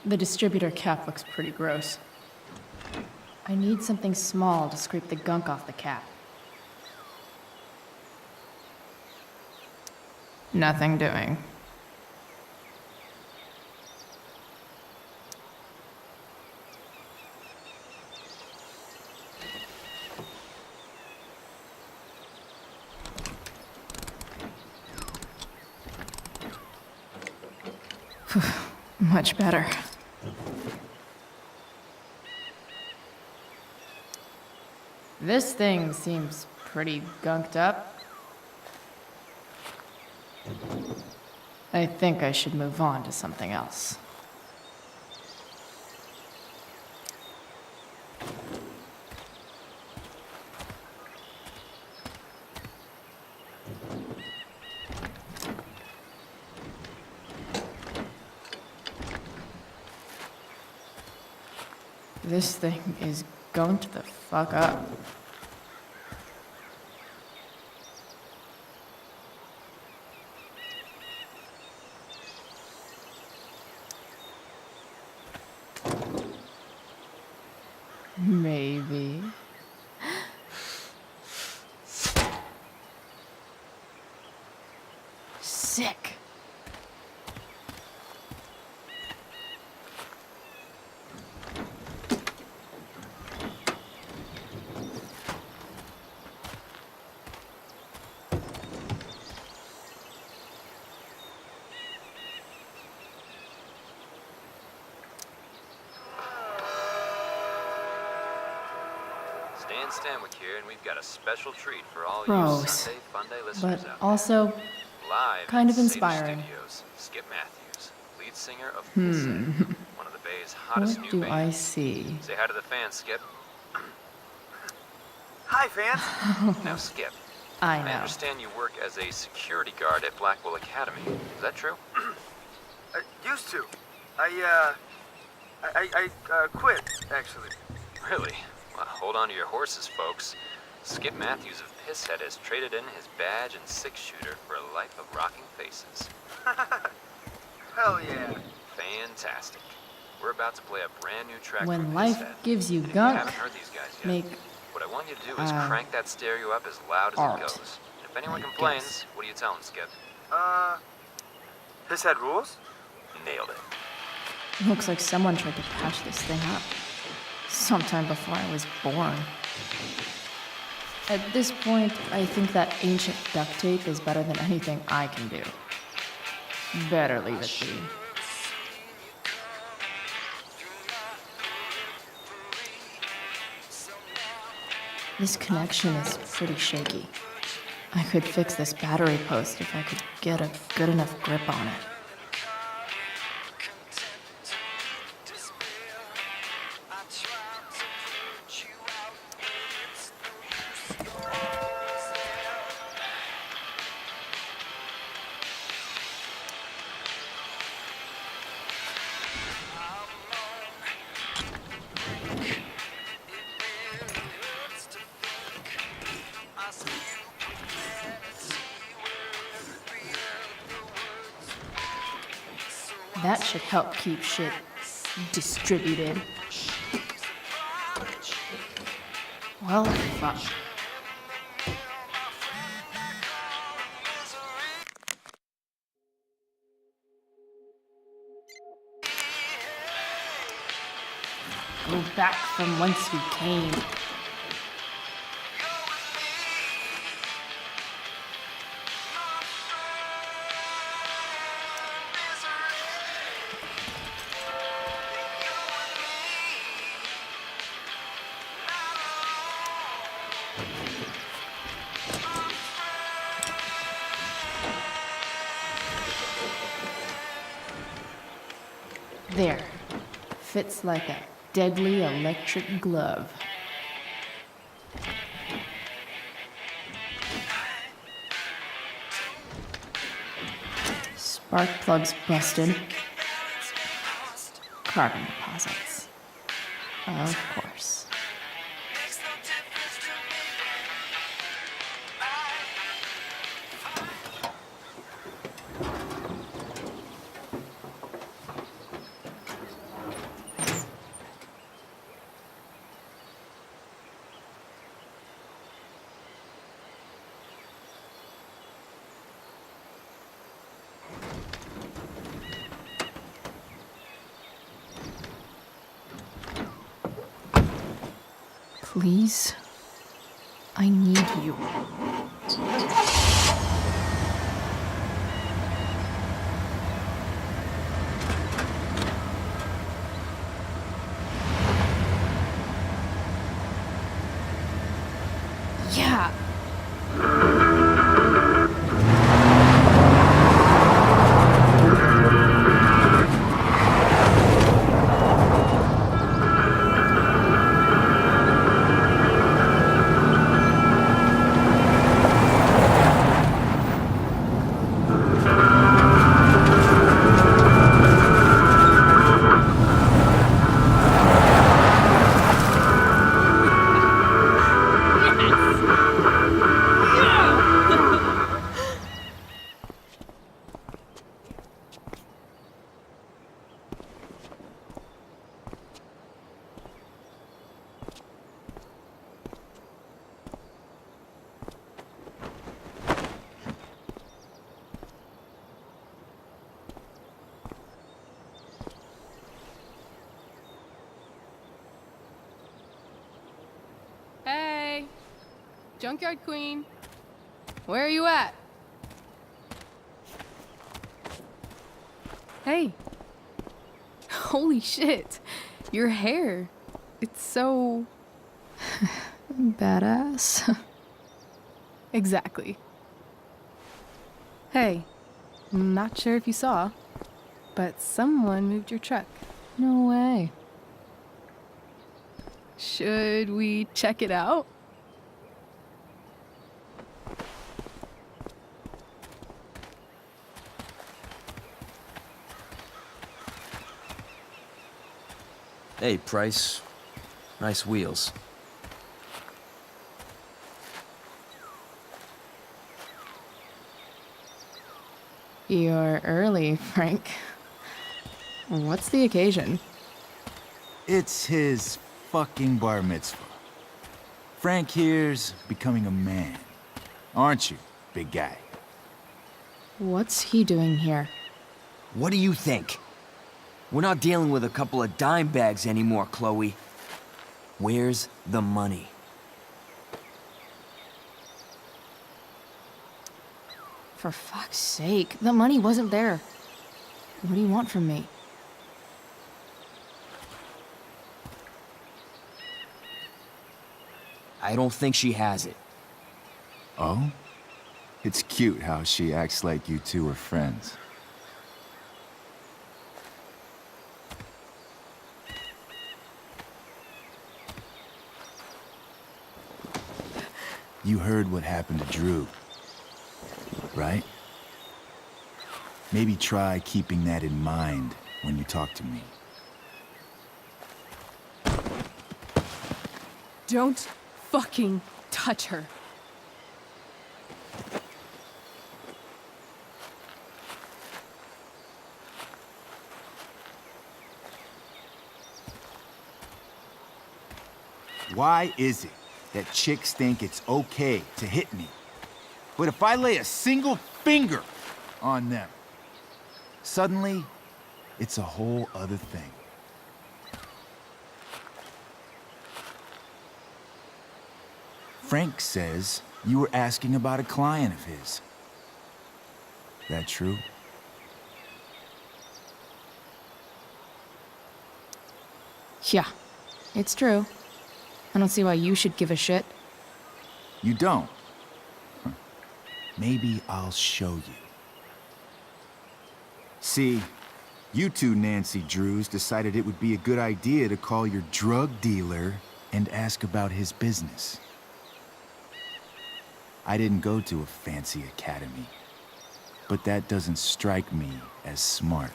The distributor cap looks pretty gross. I need something small to scrape the gunk off the cap. Nothing doing. Much better. This thing seems pretty gunked up. I think I should move on to something else. This thing is going to the fuck up. Maybe. Sick. Stan Stanwyck here, and we've got a special treat for all you Gross. Sunday Funday listeners But out also there. Live kind of in Seder inspiring. Studios, Skip Matthews, lead singer of Hmm. Pisshead, one of the Bay's hottest What new do I bands. see? Say hi to the fans, Skip. Hi, fans. Now, Skip. I I know. understand you work as a security guard at Blackwell Academy. Is that true? Used to. I quit, actually. Really? Well, hold on to your horses, folks. Skip Matthews of Pisshead has traded in his badge and six-shooter for a life of rocking faces. Hell yeah. Fantastic. We're about to play a brand new track When from life Pisshead. gives you And if gunk, you haven't heard these guys yet, make what I want you to do is uh, crank that stereo up as loud as art, it goes. And if anyone I complains, guess. what do you tell them, Skip? Pisshead rules? Nailed it. Looks like someone tried to patch this thing up. Sometime before I was born. At this point, I think that ancient duct tape is better than anything I can do. Better leave it be. This connection is pretty shaky. I could fix this battery post if I could get a good enough grip on it. That should help keep shit distributed. Well, fuck. Go back from whence we came. There. Fits like a deadly electric glove. Spark plugs busted. Carbon deposits. Of course. Please? I need you. Yeah. Junkyard Queen. Where are you at? Hey. Holy shit. Your hair. It's so... Badass. Exactly. Hey, not sure if you saw, but someone moved your truck. No way. Should we check it out? Hey, Price. Nice wheels. You're early, Frank. What's the occasion? It's his fucking bar mitzvah. Frank here's becoming a man. Aren't you, big guy? What's he doing here? What do you think? We're not dealing with a couple of dime bags anymore, Chloe. Where's the money? For fuck's sake, the money wasn't there. What do you want from me? I don't think she has it. Oh? It's cute how she acts like you two are friends. You heard what happened to Drew, right? Maybe try keeping that in mind when you talk to me. Don't fucking touch her. Why is it that chicks think it's okay to hit me? But if I lay a single finger on them, suddenly it's a whole other thing. Frank says you were asking about a client of his. That true? Yeah, it's true. I don't see why you should give a shit. You don't? Huh. Maybe I'll show you. See, you two Nancy Drews decided it would be a good idea to call your drug dealer and ask about his business. I didn't go to a fancy academy, but that doesn't strike me as smart.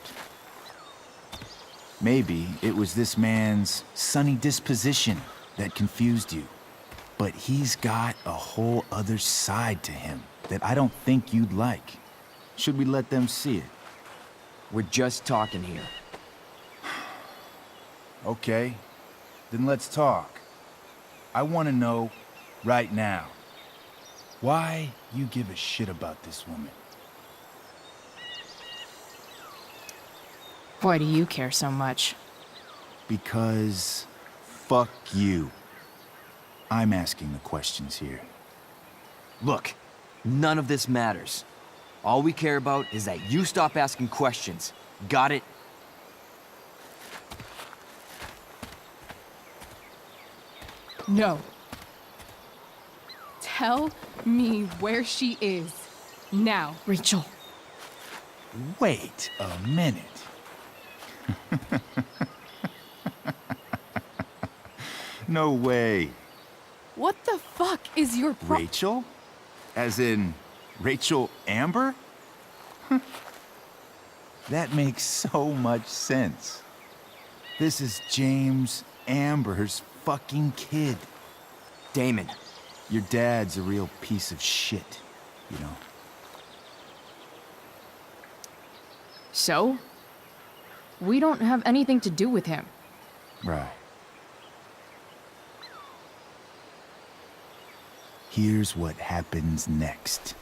Maybe it was this man's sunny disposition that confused you. But he's got a whole other side to him that I don't think you'd like. Should we let them see it? We're just talking here. Okay, then let's talk. I want to know right now why you give a shit about this woman. Why do you care so much? Because fuck you. I'm asking the questions here. Look, none of this matters. All we care about is that you stop asking questions. Got it? No. Tell me where she is. Now. Rachel. Wait a minute. No way. What the fuck is your Rachel? As in, Rachel Amber? That makes so much sense. This is James Amber's fucking kid. Damon. Your dad's a real piece of shit, you know. So? We don't have anything to do with him. Right. Here's what happens next.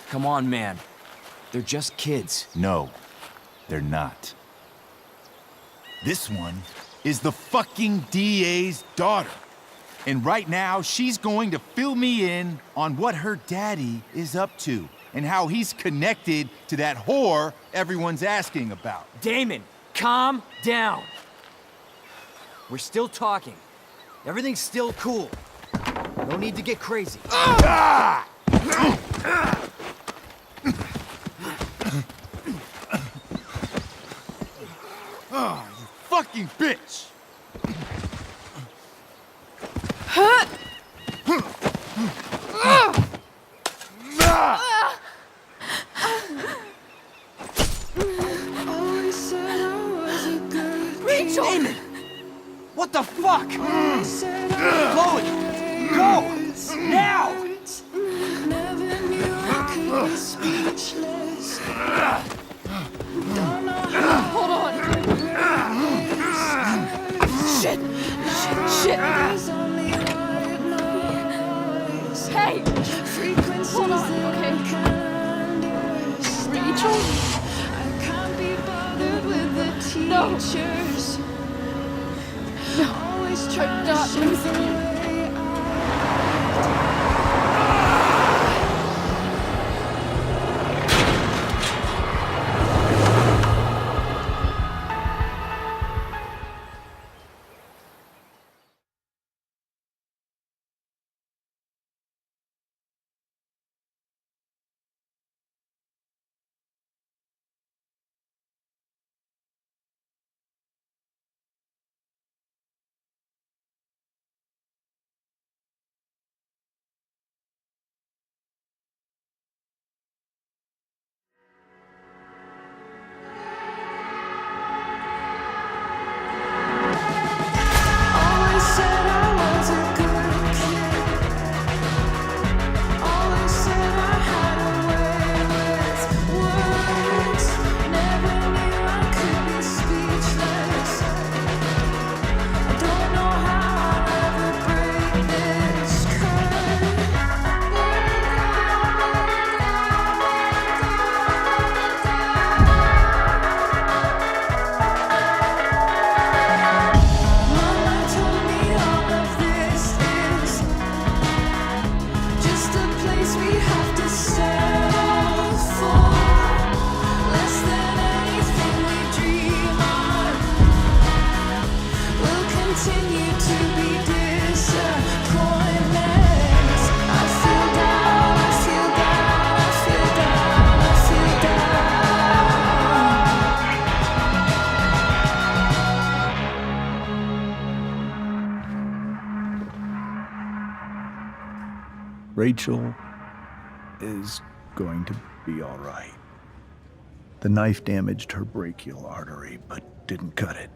Come on, man. They're just kids. No, they're not. This one is the fucking DA's daughter. And right now, she's going to fill me in on what her daddy is up to and how he's connected to that whore everyone's asking about. Damon, calm down. We're still talking. Everything's still cool. No need to get crazy. Ah! Oh, you fucking bitch! Rachel! Damon! What the fuck? Chloe! Go! Now! Hold on. Shit! Shit! Hey! Hold on, okay? Rachel? No! No, I'm not losing you. Rachel is going to be all right. The knife damaged her brachial artery, but didn't cut it.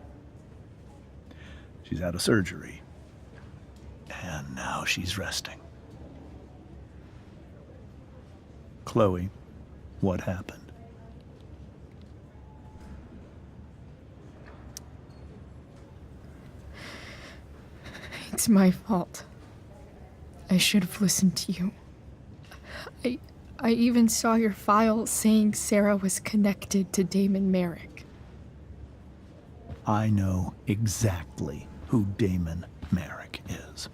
She's had a surgery, and now she's resting. Chloe, what happened? It's my fault. I should have listened to you. I even saw your file saying Sarah was connected to Damon Merrick. I know exactly who Damon Merrick is.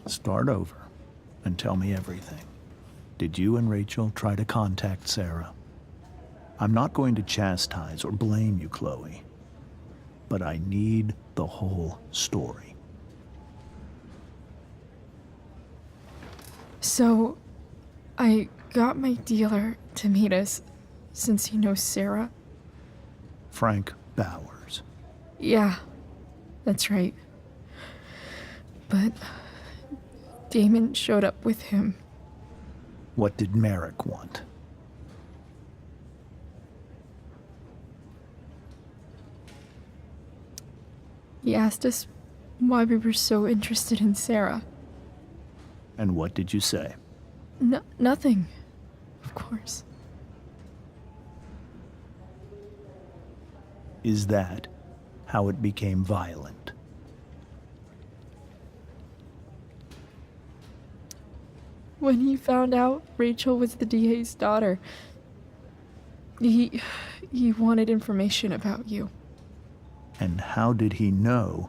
Start over and tell me everything. Did you and Rachel try to contact Sarah? I'm not going to chastise or blame you, Chloe, but I need the whole story. So, I got my dealer to meet us, since he knows Sarah. Frank Bowers. Yeah, that's right. But Damon showed up with him. What did Merrick want? He asked us why we were so interested in Sarah. And what did you say? Nothing, of course. Is that how it became violent? When he found out Rachel was the DA's daughter, he wanted information about you. And how did he know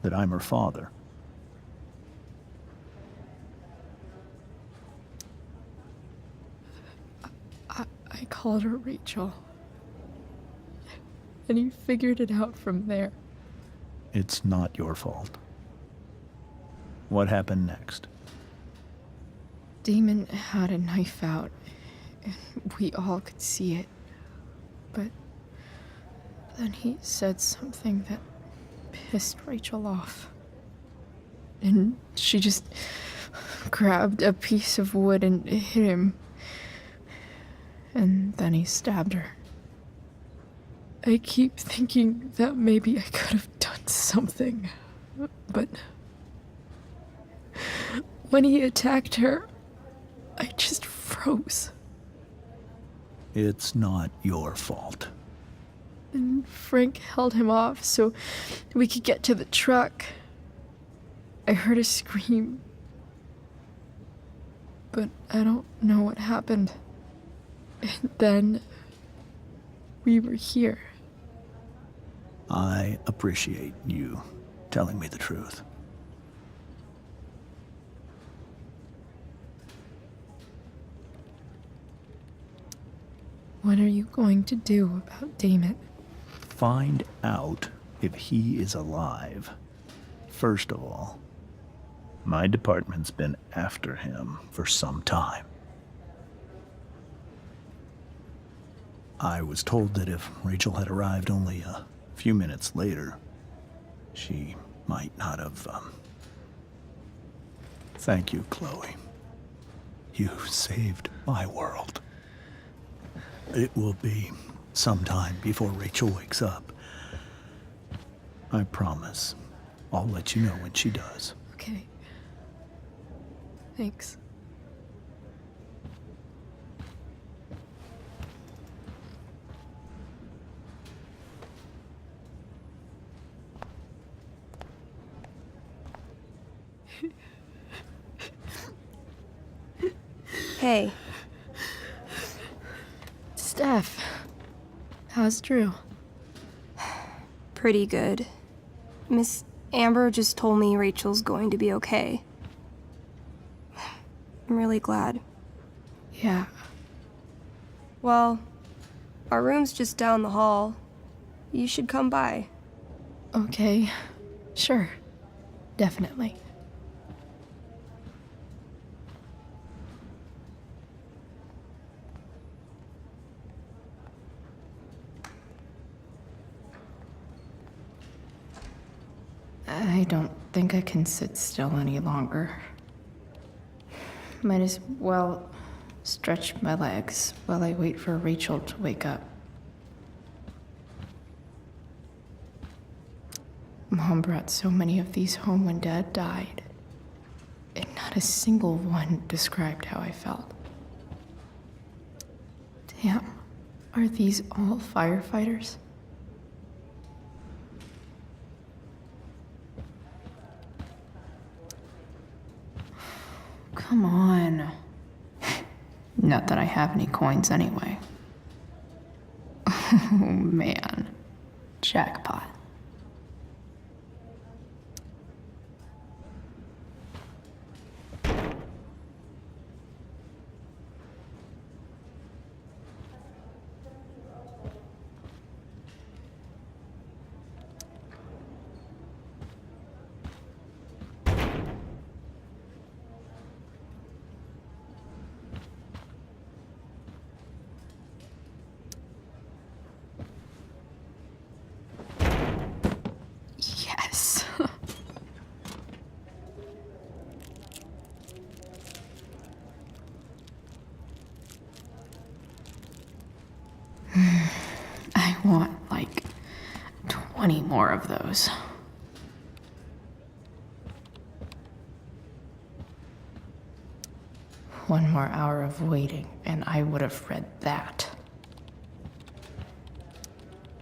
that I'm her father. I called her Rachel. And he figured it out from there. It's not your fault. What happened next? Damon had a knife out, and we all could see it. But then he said something that pissed Rachel off. And she just grabbed a piece of wood and hit him. And then he stabbed her. I keep thinking that maybe I could have done something, but when he attacked her, I just froze. It's not your fault. And Frank held him off so we could get to the truck. I heard a scream, but I don't know what happened. And then we were here. I appreciate you telling me the truth. What are you going to do about Damon? Find out if he is alive. First of all, my department's been after him for some time. I was told that if Rachel had arrived only a few minutes later, she might not have, Thank you, Chloe. You saved my world. It will be some time before Rachel wakes up. I promise. I'll let you know when she does. Okay. Thanks. Hey. Steph, how's Drew? Pretty good. Miss Amber just told me Rachel's going to be okay. I'm really glad. Yeah. Well, our room's just down the hall. You should come by. Okay. Sure. Definitely. I don't think I can sit still any longer. Might as well stretch my legs while I wait for Rachel to wake up. Mom brought so many of these home when Dad died, and not a single one described how I felt. Damn, are these all firefighters? Come on. Not that I have any coins anyway. Oh man. Jackpot. Yes. I want like 20 more of those. One more hour of waiting, and I would have read that.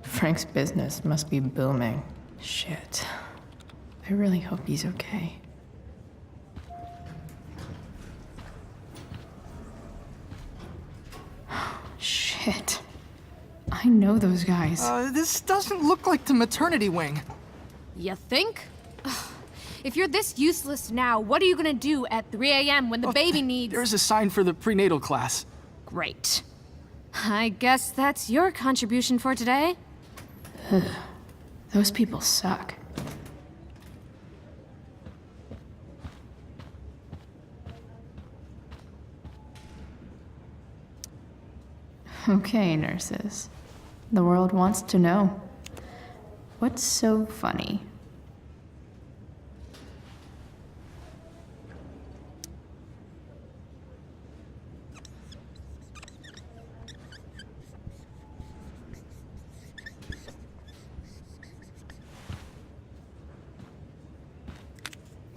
Frank's business must be booming. Shit. I really hope he's okay. Shit. I know those guys. This doesn't look like the maternity wing. You think? If you're this useless now, what are you gonna do at 3 a.m. when the baby needs... There's a sign for the prenatal class. Great. I guess that's your contribution for today. Those people suck. Okay, nurses. The world wants to know. What's so funny?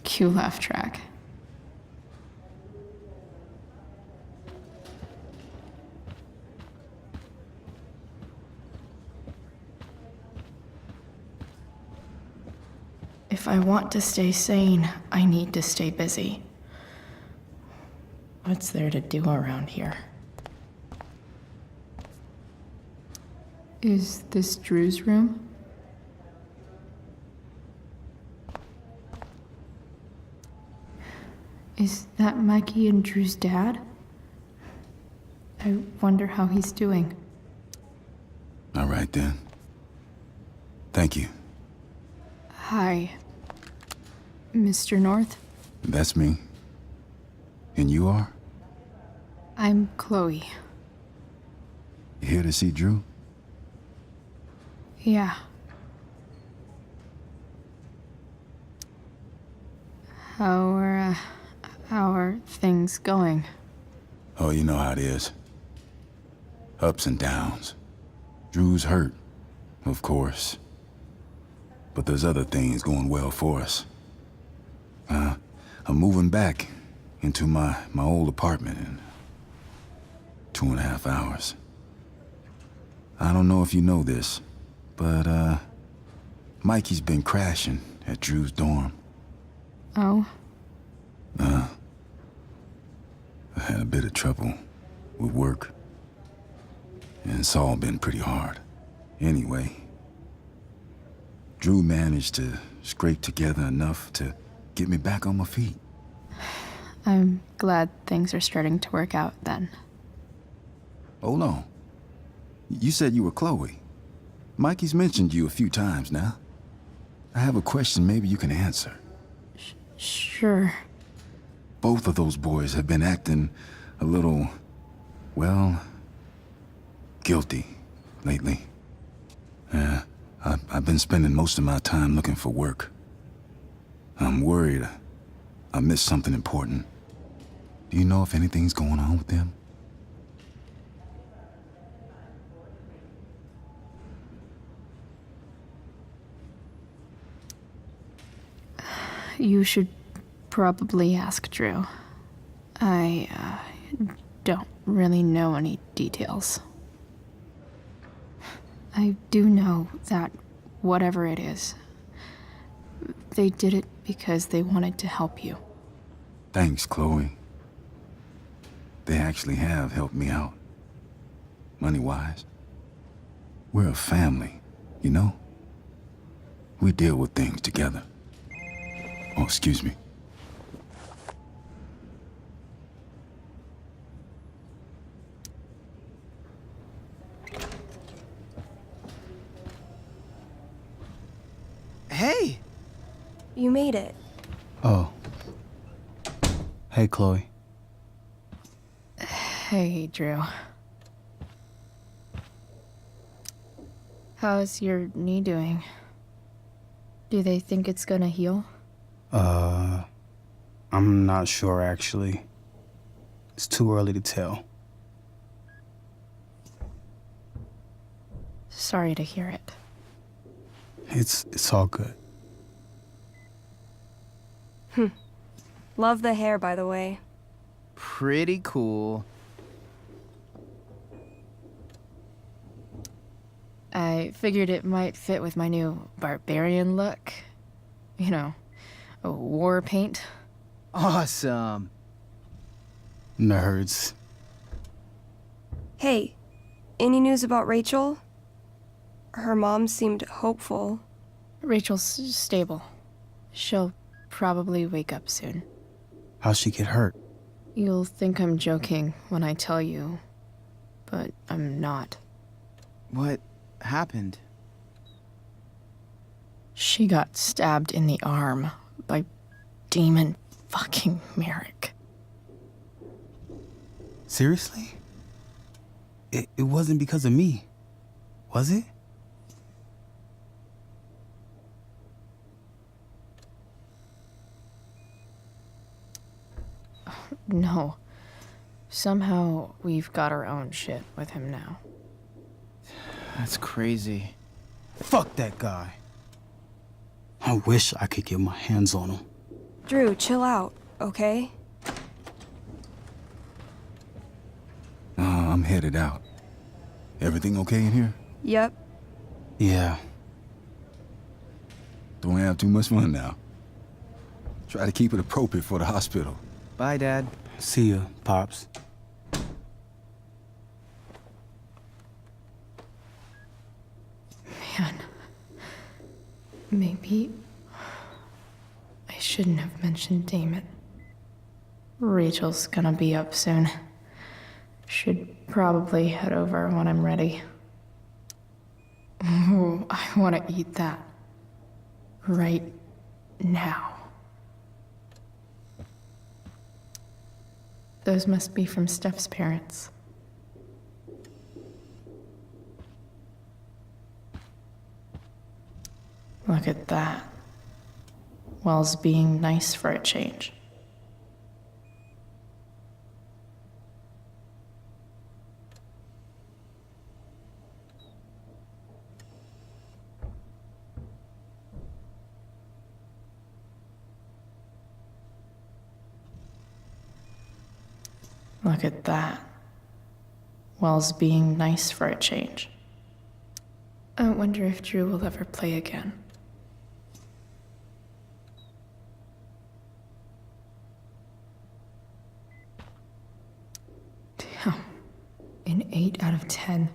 Cue laugh track. If I want to stay sane, I need to stay busy. What's there to do around here? Is this Drew's room? Is that Mikey and Drew's dad? I wonder how he's doing. All right, then. Thank you. Hi, Mr. North. That's me. And you are? I'm Chloe. You here to see Drew? Yeah. How are things going? Oh, you know how it is. Ups and downs. Drew's hurt, of course. But there's other things going well for us. I'm moving back into my old apartment in 2.5 hours. I don't know if you know this, but Mikey's been crashing at Drew's dorm. Oh? I had a bit of trouble with work. And it's all been pretty hard. Anyway, Drew managed to scrape together enough to get me back on my feet. I'm glad things are starting to work out then. Hold on. You said you were Chloe. Mikey's mentioned you a few times now. I have a question maybe you can answer. Sure. Both of those boys have been acting a little, well, guilty lately. I've been spending most of my time looking for work. I'm worried I missed something important. Do you know if anything's going on with them? You should probably ask Drew. I don't really know any details. I do know that whatever it is, they did it because they wanted to help you. Thanks, Chloe. They actually have helped me out. Money-wise. We're a family, you know? We deal with things together. Oh, excuse me. Hey! You made it. Oh. Hey, Chloe. Hey, Drew. How's your knee doing? Do they think it's gonna heal? I'm not sure, actually. It's too early to tell. Sorry to hear it. It's all good. Love the hair, by the way. Pretty cool. I figured it might fit with my new barbarian look. You know, a war paint. Awesome. Nerds. Hey, any news about Rachel? Her mom seemed hopeful. Rachel's stable. She'll probably wake up soon. How'd she get hurt? You'll think I'm joking when I tell you, but I'm not. What happened? She got stabbed in the arm by Demon fucking Merrick. Seriously? It wasn't because of me, was it? No. Somehow we've got our own shit with him now. That's crazy. Fuck that guy. I wish I could get my hands on him. Drew, chill out, okay? I'm headed out. Everything okay in here? Yep. Yeah. Don't have too much fun now. Try to keep it appropriate for the hospital. Bye, Dad. See ya, Pops. Man. Maybe I shouldn't have mentioned Damon. Rachel's gonna be up soon. Should probably head over when I'm ready. Ooh, I want to eat that. Right now. Those must be from Steph's parents. Look at that. Wells being nice for a change. Look at that. Wells being nice for a change. I wonder if Drew will ever play again. Damn. An 8 out of 10.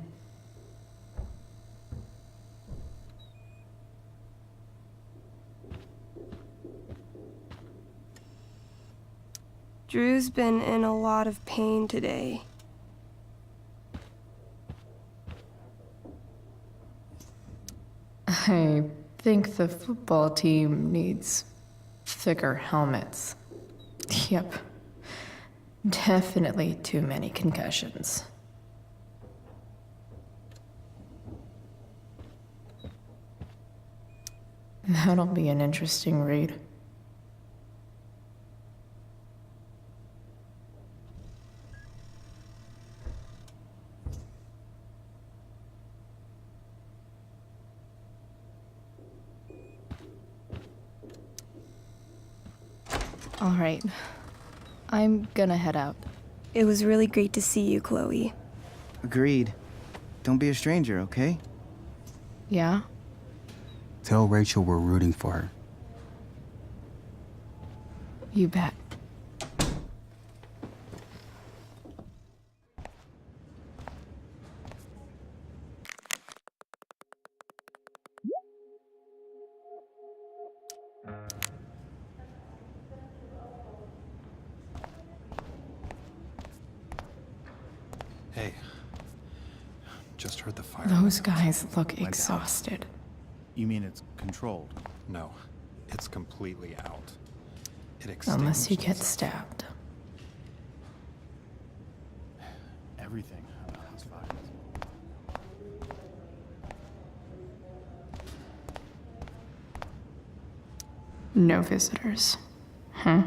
Drew's been in a lot of pain today. I think the football team needs thicker helmets. Yep. Definitely too many concussions. That'll be an interesting read. All right. I'm gonna head out. It was really great to see you, Chloe. Agreed. Don't be a stranger, okay? Yeah? Tell Rachel we're rooting for her. You bet. Hey, just heard the fire. Those guys look exhausted. You mean it's controlled? No, it's completely out. It Unless you extinguished get itself. stabbed. Everything around is fine. No visitors. Huh?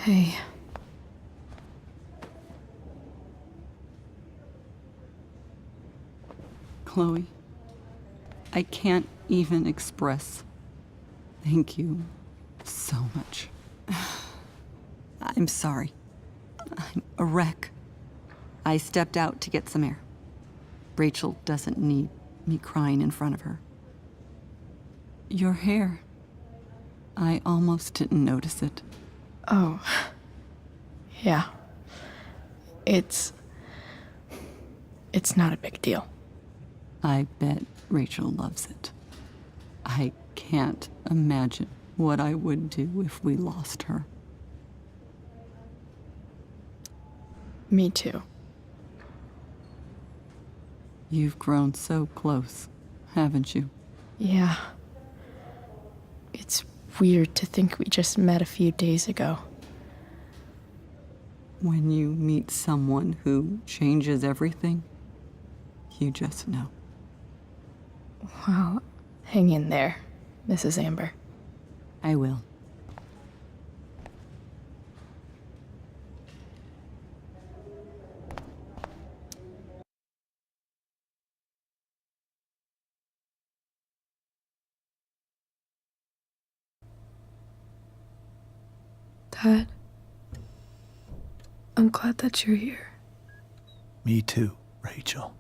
Hey. Chloe, I can't even express thank you so much. I'm sorry. I'm a wreck. I stepped out to get some air. Rachel doesn't need me crying in front of her. Your hair. I almost didn't notice it. Oh. Yeah. It's not a big deal. I bet Rachel loves it. I can't imagine what I would do if we lost her. Me too. You've grown so close, haven't you? Yeah. It's weird to think we just met a few days ago. When you meet someone who changes everything, you just know. Well, hang in there, Mrs. Amber. I will. Dad, I'm glad that you're here. Me too, Rachel.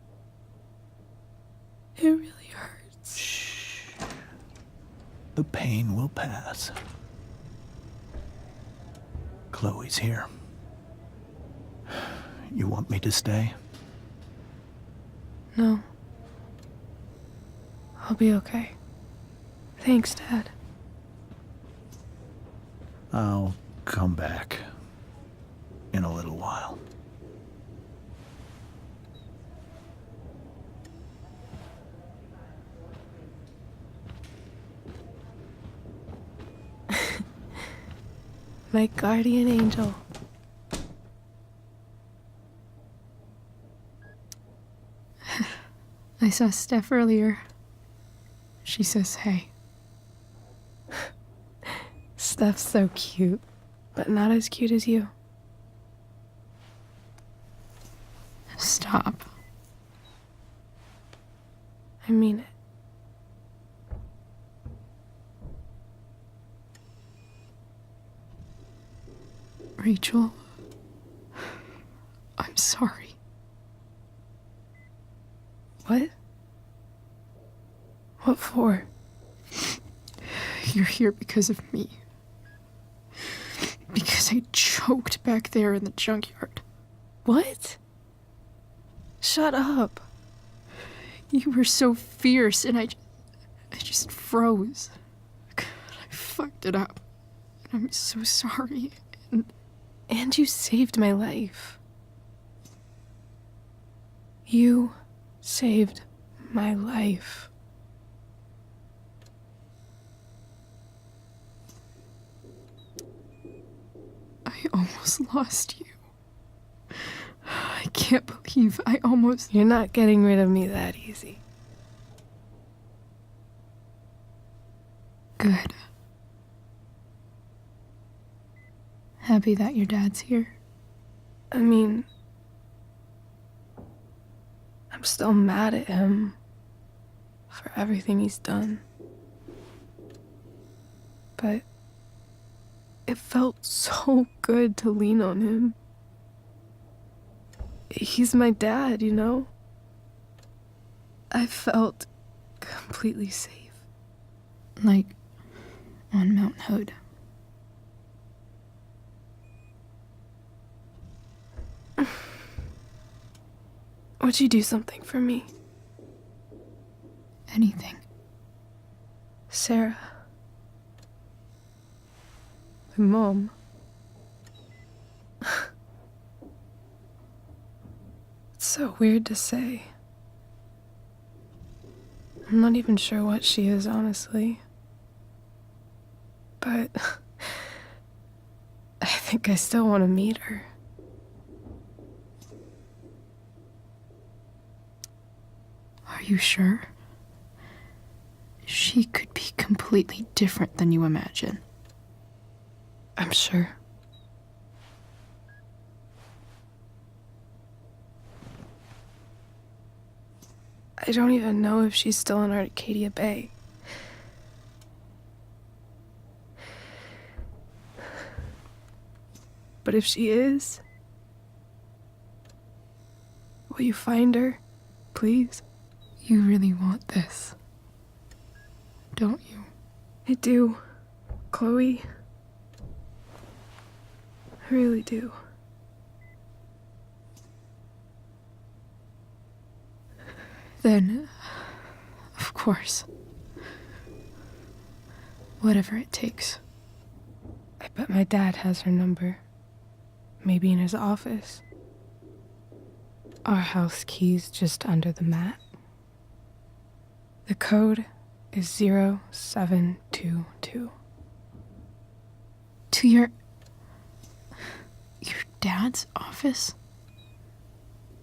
It really hurts. Shh. The pain will pass. Chloe's here. You want me to stay? No. I'll be okay. Thanks, Dad. I'll come back in a little while. My guardian angel. I saw Steph earlier. She says hey. Steph's so cute, but not as cute as you. Stop. I mean it. Rachel, I'm sorry. What? What for? You're here because of me. Because I choked back there in the junkyard. What? Shut up. You were so fierce and I just froze. God, I fucked it up. I'm so sorry. And you saved my life. You saved my life. I almost lost you. I can't believe I almost... You're not getting rid of me that easy. Good. Happy that your dad's here? I mean, I'm still mad at him for everything he's done. But it felt so good to lean on him. He's my dad, you know? I felt completely safe. Like on Mount Hood. Would you do something for me? Anything. Sarah. My mom. It's so weird to say. I'm not even sure what she is, honestly. But I think I still want to meet her. Are you sure? She could be completely different than you imagine. I'm sure. I don't even know if she's still in Arcadia Bay. But if she is, will you find her, please? You really want this, don't you? I do, Chloe. I really do. Then course. Whatever it takes. I bet my dad has her number. Maybe in his office. Our house key's just under the mat. The code is 0722. To your dad's office?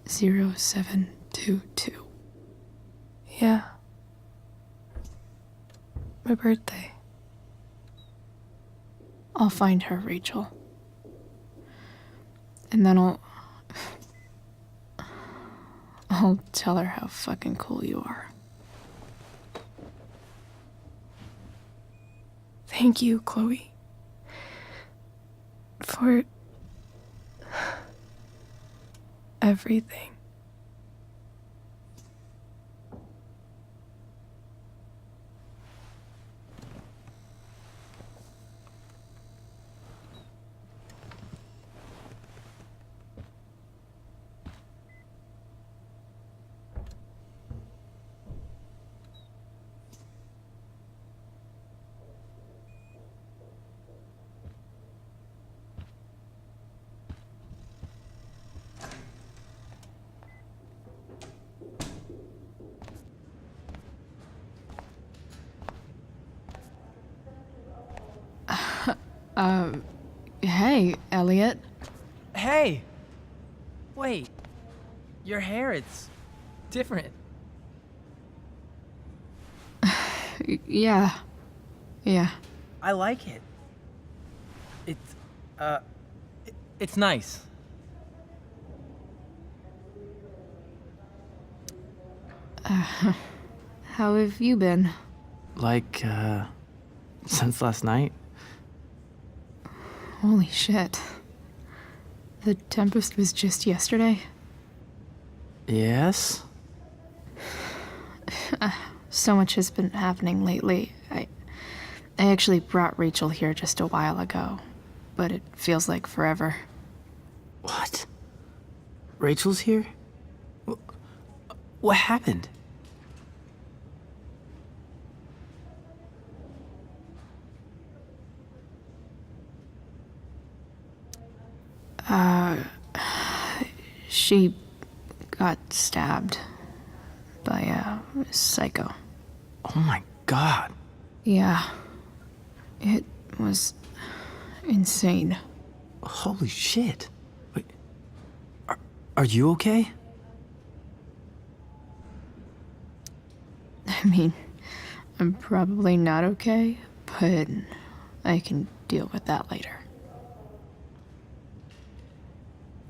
0722. Yeah. My birthday. I'll find her, Rachel. And then I'll tell her how fucking cool you are. Thank you, Chloe. For everything. Hey, Elliot. Hey! Wait. Your hair, it's different. Yeah. I like it. It's nice. How have you been? Like, since last night? Holy shit. The Tempest was just yesterday? Yes? So much has been happening lately. I actually brought Rachel here just a while ago, but it feels like forever. What? Rachel's here? What happened? She got stabbed by a psycho. Oh my god. Yeah. It was insane. Holy shit. Wait. Are you okay? I mean, I'm probably not okay, but I can deal with that later.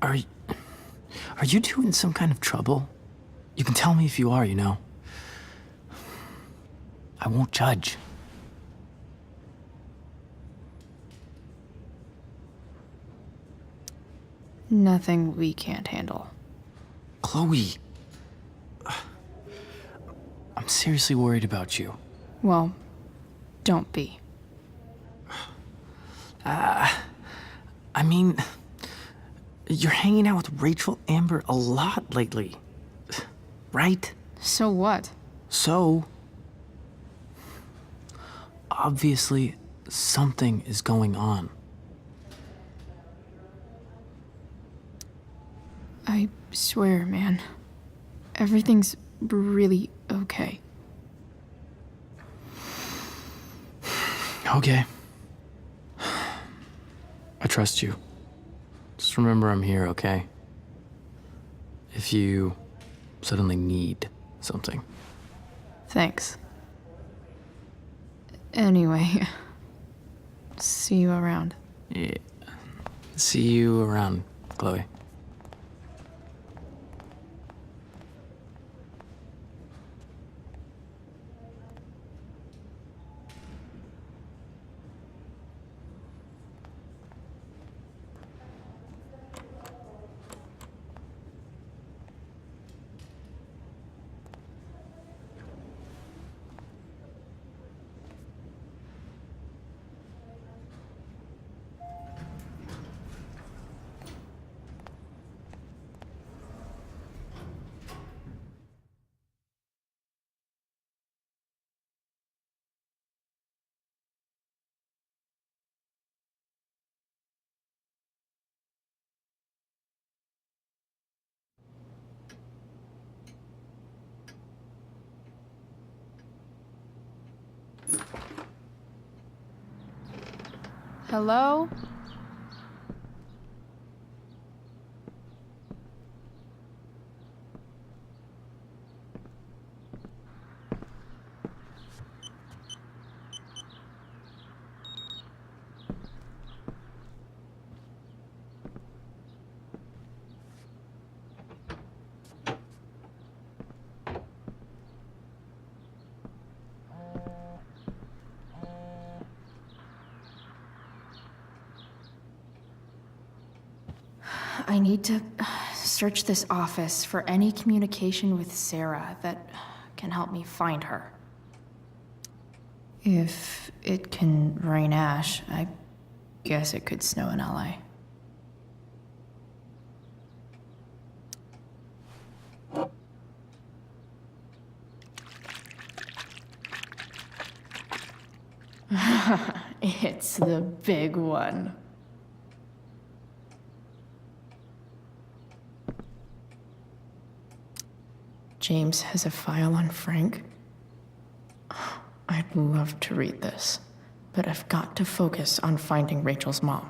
Are you two in some kind of trouble? You can tell me if you are, you know. I won't judge. Nothing we can't handle. Chloe. I'm seriously worried about you. Well, don't be. I mean, you're hanging out with Rachel Amber a lot lately, right? So what? So, obviously, something is going on. I swear, man. Everything's really okay. Okay. I trust you. Just remember I'm here, okay? If you suddenly need something. Thanks. Anyway, see you around. Yeah. See you around, Chloe. Hello? I need to search this office for any communication with Sarah that can help me find her. If it can rain ash, I guess it could snow in LA. It's the big one. James has a file on Frank. I'd love to read this, but I've got to focus on finding Rachel's mom.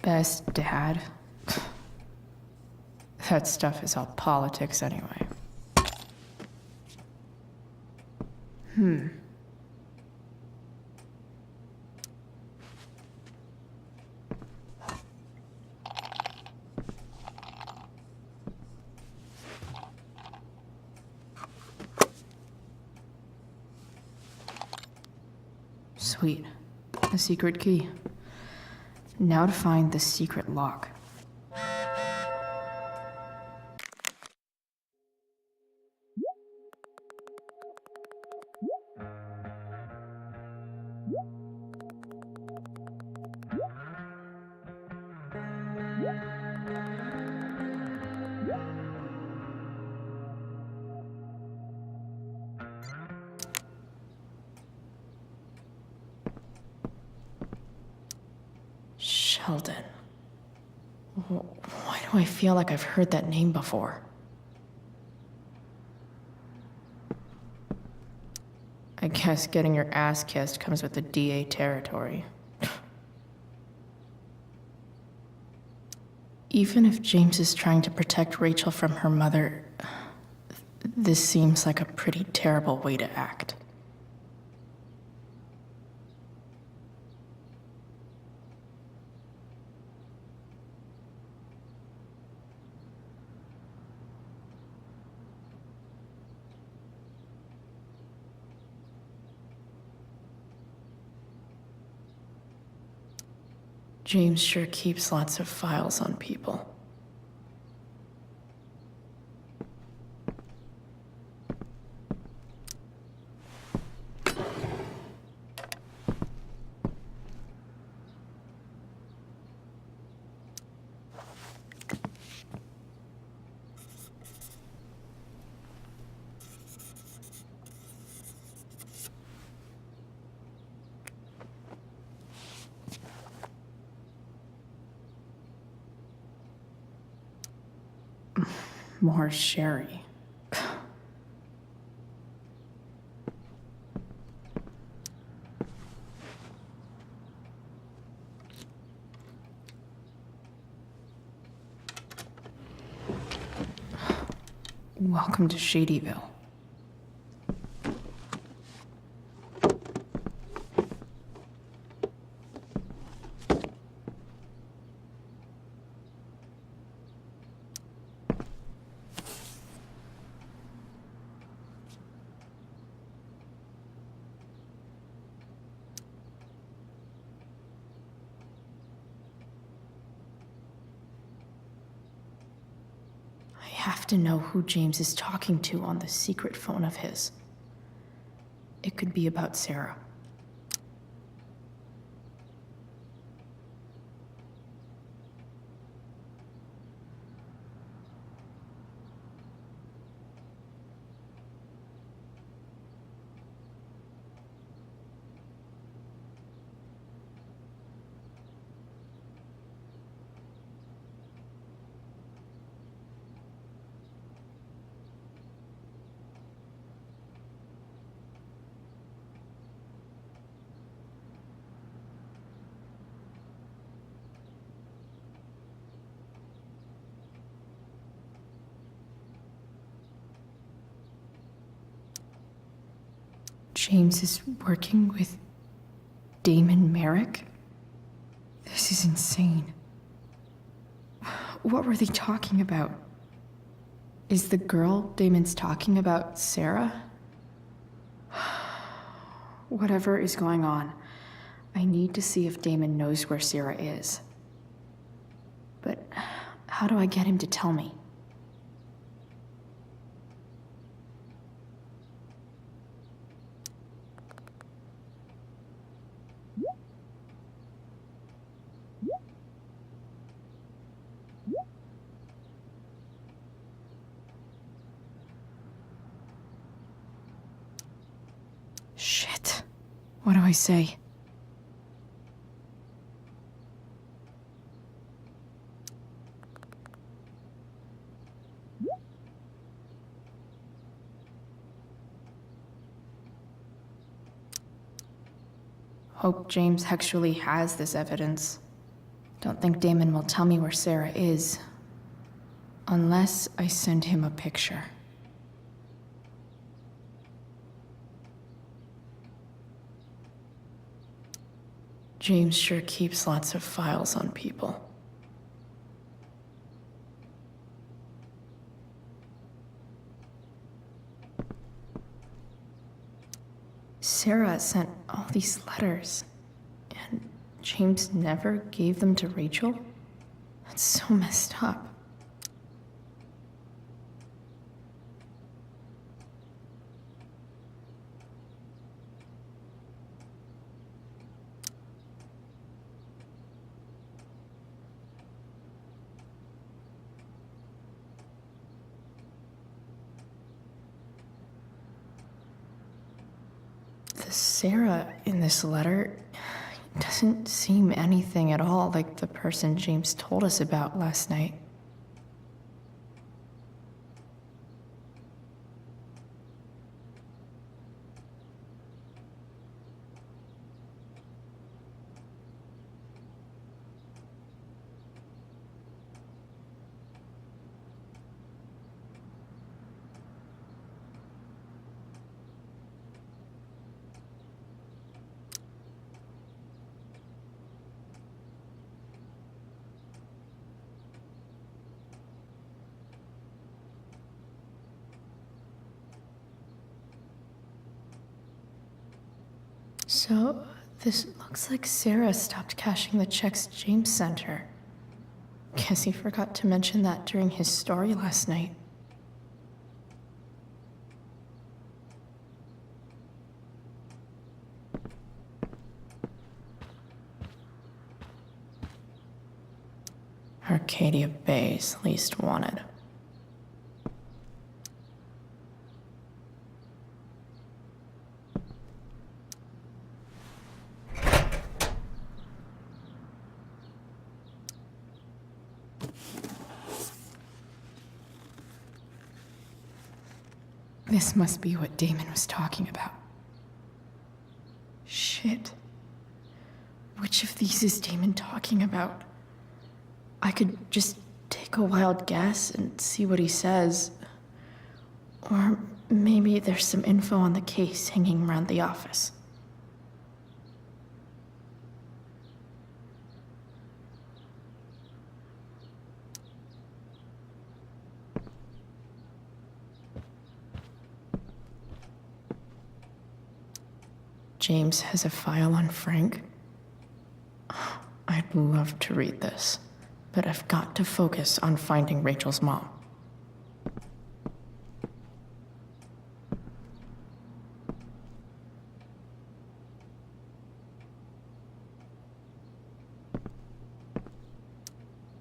Best dad? That stuff is all politics anyway. Sweet. The secret key. Now to find the secret lock. Sheldon. Why do I feel like I've heard that name before? I guess getting your ass kissed comes with the DA territory. Even if James is trying to protect Rachel from her mother, this seems like a pretty terrible way to act. James sure keeps lots of files on people. More sherry. Welcome to Shadyville. I have to know who James is talking to on the secret phone of his. It could be about Sarah. James is working with Damon Merrick? This is insane. What were they talking about? Is the girl Damon's talking about Sarah? Whatever is going on, I need to see if Damon knows where Sarah is. But how do I get him to tell me? Shit. What do I say? Hope James actually has this evidence. Don't think Damon will tell me where Sarah is. Unless I send him a picture. James sure keeps lots of files on people. Sarah sent all these letters, and James never gave them to Rachel? That's so messed up. The Sarah in this letter doesn't seem anything at all like the person James told us about last night. So, this looks like Sarah stopped cashing the checks James sent her. Guess he forgot to mention that during his story last night. Arcadia Bay's least wanted. This must be what Damon was talking about. Shit. Which of these is Damon talking about? I could just take a wild guess and see what he says. Or maybe there's some info on the case hanging around the office. James has a file on Frank. I'd love to read this, but I've got to focus on finding Rachel's mom.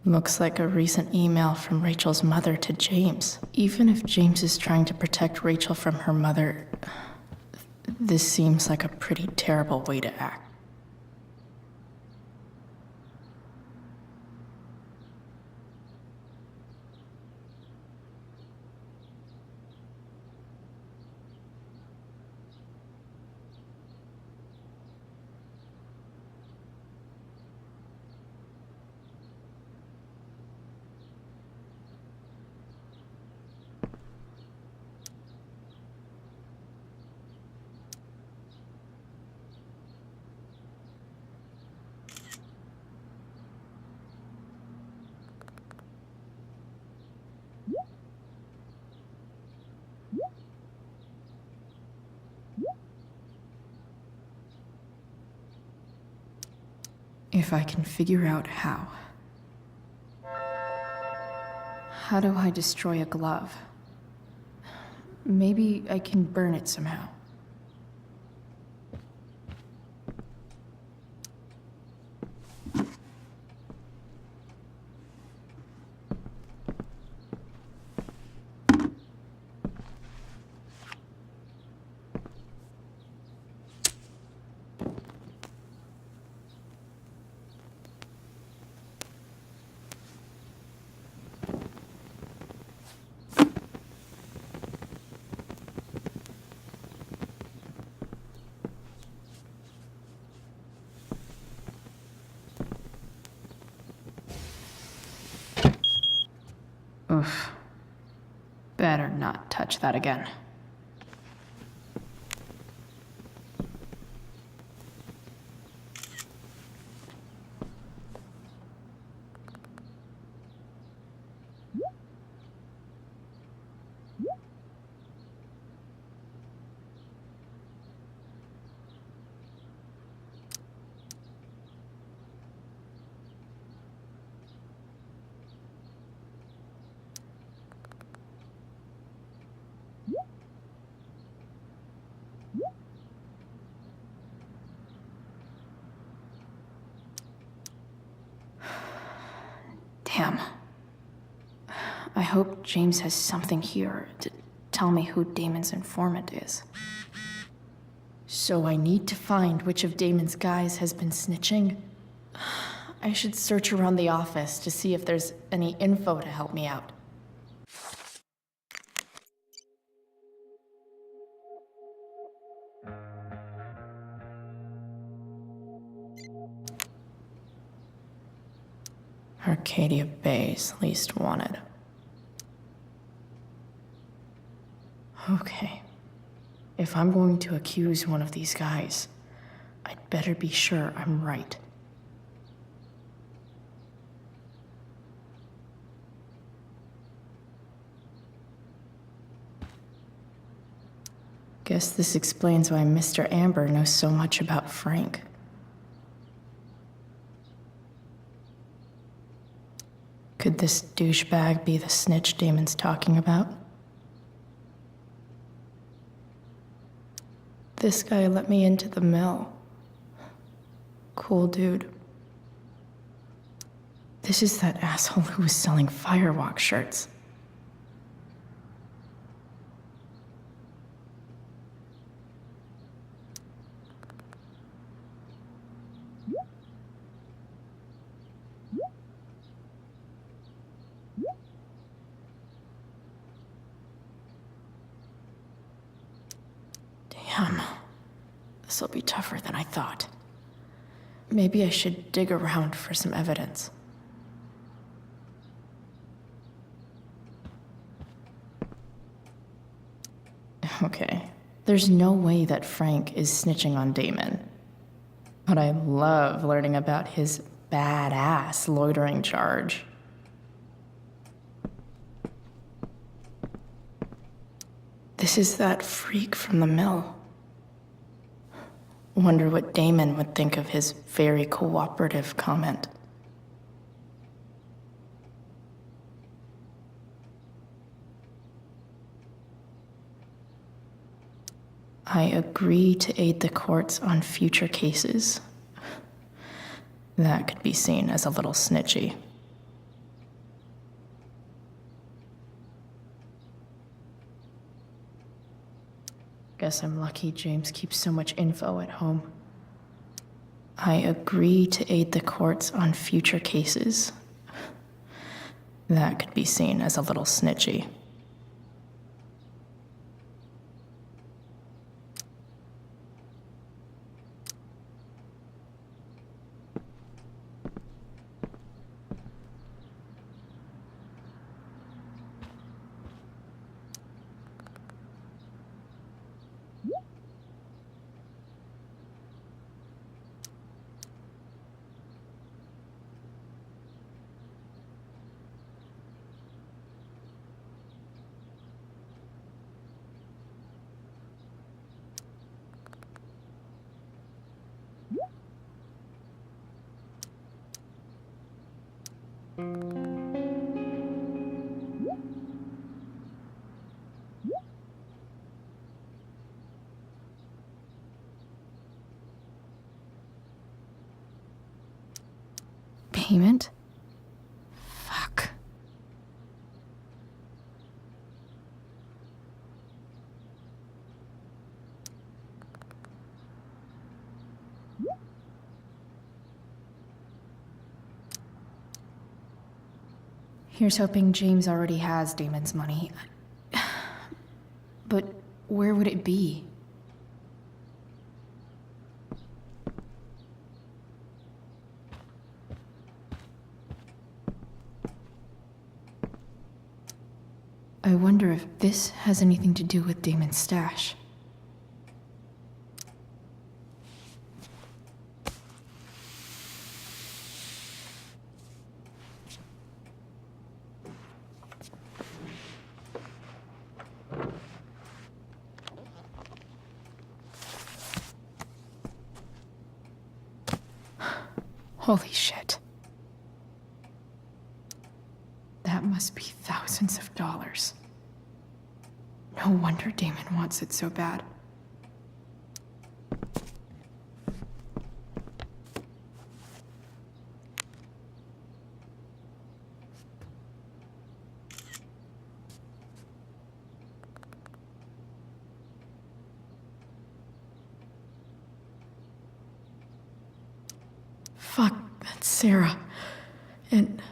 Looks like a recent email from Rachel's mother to James. Even if James is trying to protect Rachel from her mother, this seems like a pretty terrible way to act. If I can figure out how. How do I destroy a glove? Maybe I can burn it somehow. Oof. Better not touch that again. Damn. I hope James has something here to tell me who Damon's informant is. So I need to find which of Damon's guys has been snitching. I should search around the office to see if there's any info to help me out. Arcadia Bay's least wanted. Okay. If I'm going to accuse one of these guys, I'd better be sure I'm right. Guess this explains why Mr. Amber knows so much about Frank. Could this douchebag be the snitch Damon's talking about? This guy let me into the mill. Cool dude. This is that asshole who was selling Firewalk shirts. Damn. This'll be tougher than I thought. Maybe I should dig around for some evidence. Okay. There's no way that Frank is snitching on Damon. But I love learning about his badass loitering charge. This is that freak from the mill. Wonder what Damon would think of his very cooperative comment. I agree to aid the courts on future cases. That could be seen as a little snitchy. Guess I'm lucky James keeps so much info at home. I agree to aid the courts on future cases. That could be seen as a little snitchy. payment? Fuck. Here's hoping James already has Damon's money. But where would it be? I wonder if this has anything to do with Damon's stash. Holy shit. That must be thousands of dollars. No wonder Damon wants it so bad. Fuck, that's Sarah. And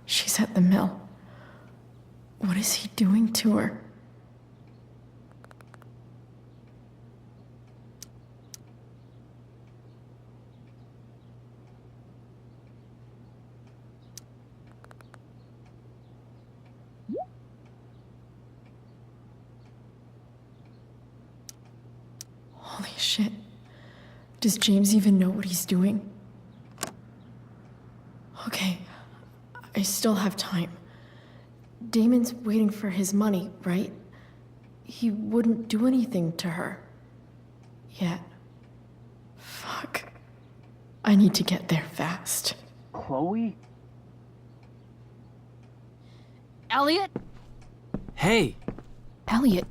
she's at the mill. What is he doing to her? Holy shit. Does James even know what he's doing? Okay, I still have time. Damon's waiting for his money, right? He wouldn't do anything to her. Yet. Fuck. I need to get there fast. Chloe? Elliot? Hey! Elliot,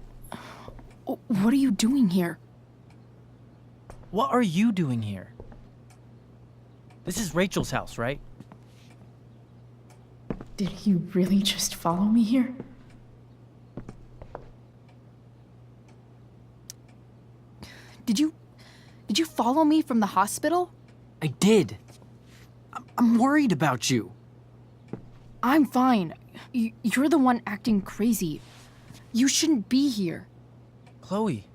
what are you doing here? What are you doing here? This is Rachel's house, right? Did he really just follow me here? Did you follow me from the hospital? I did. I'm worried about you. I'm fine. You're the one acting crazy. You shouldn't be here. Chloe,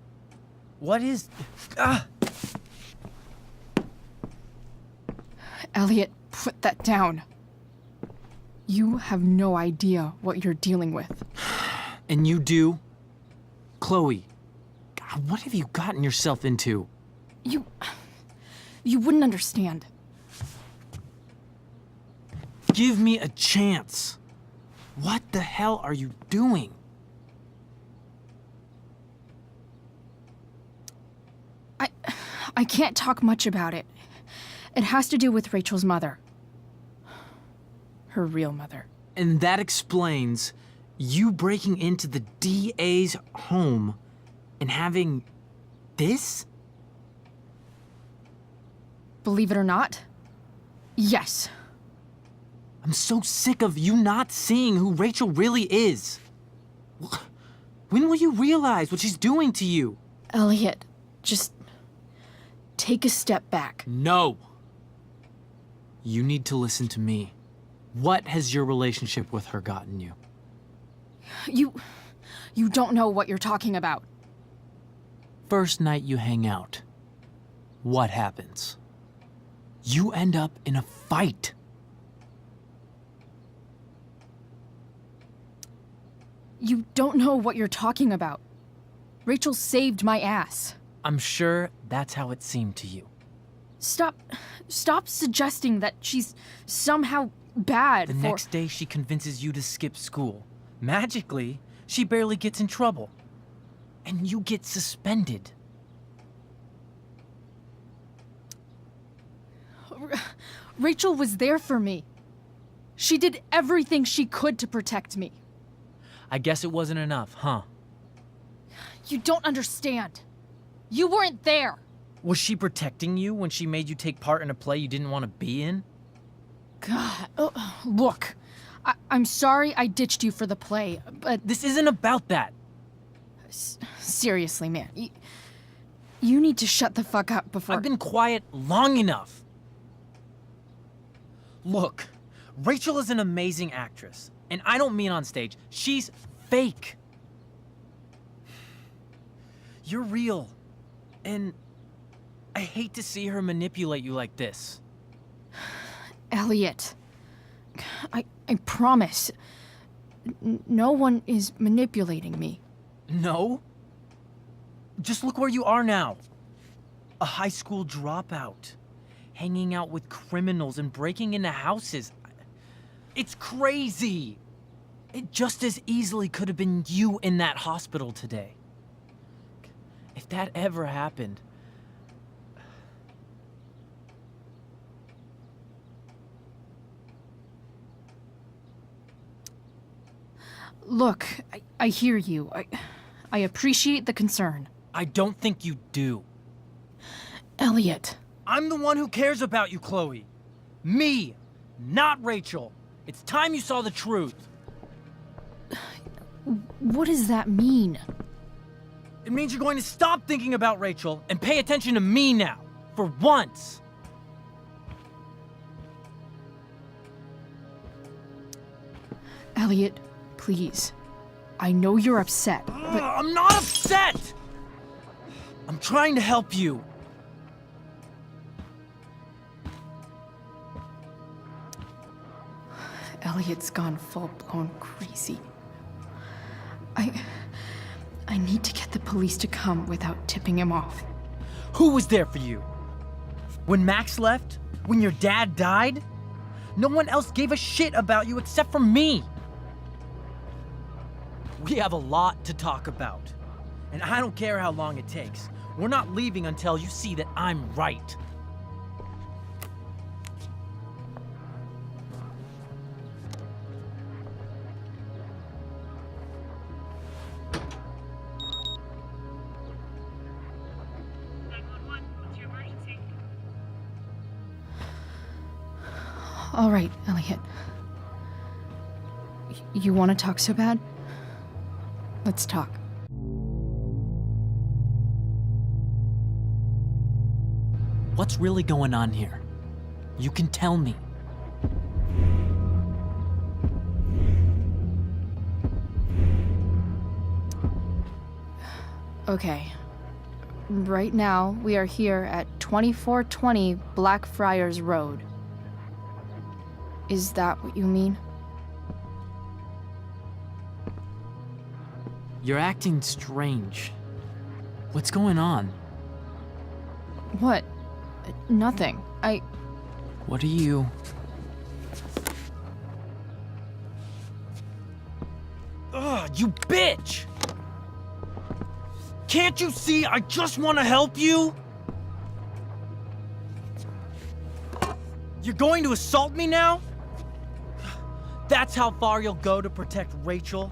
what is... Ah! Elliot, put that down. You have no idea what you're dealing with. And you do? Chloe, God, what have you gotten yourself into? You wouldn't understand. Give me a chance. What the hell are you doing? I can't talk much about it. It has to do with Rachel's mother. Her real mother. And that explains you breaking into the DA's home and having this? Believe it or not, yes. I'm so sick of you not seeing who Rachel really is. When will you realize what she's doing to you? Elliot, just take a step back. No. You need to listen to me. What has your relationship with her gotten you? You don't know what you're talking about. First night you hang out, what happens? You end up in a fight. You don't know what you're talking about. Rachel saved my ass. I'm sure that's how it seemed to you. Stop suggesting that she's somehow bad. The next day she convinces you to skip school. Magically, she barely gets in trouble. And you get suspended. Rachel was there for me. She did everything she could to protect me. I guess it wasn't enough, huh? You don't understand. You weren't there. Was she protecting you when she made you take part in a play you didn't want to be in? God. Oh, look, I'm sorry I ditched you for the play, but This isn't about that. seriously, man. You need to shut the fuck up before. I've been quiet long enough. Look, Rachel is an amazing actress. And I don't mean on stage. She's fake. You're real. And I hate to see her manipulate you like this. Elliot, I promise. No one is manipulating me. No? Just look where you are now. A high school dropout. Hanging out with criminals and breaking into houses. It's crazy. It just as easily could have been you in that hospital today. If that ever happened... Look, I hear you. I appreciate the concern. I don't think you do. Elliot. I'm the one who cares about you, Chloe. Me, not Rachel. It's time you saw the truth. What does that mean? It means you're going to stop thinking about Rachel and pay attention to me now. For once. Elliot, please. I know you're upset, but... I'm not upset! I'm trying to help you. Elliot's gone full-blown crazy. I need to get the police to come without tipping him off. Who was there for you? When Max left? When your dad died? No one else gave a shit about you except for me. We have a lot to talk about. And I don't care how long it takes. We're not leaving until you see that I'm right. All right, Elliot. You want to talk so bad? Let's talk. What's really going on here? You can tell me. Okay. Right now, we are here at 2420 Blackfriars Road. Is that what you mean? You're acting strange. What's going on? What? Nothing. What are you... Ugh, you bitch! Can't you see I just want to help you? You're going to assault me now? That's how far you'll go to protect Rachel?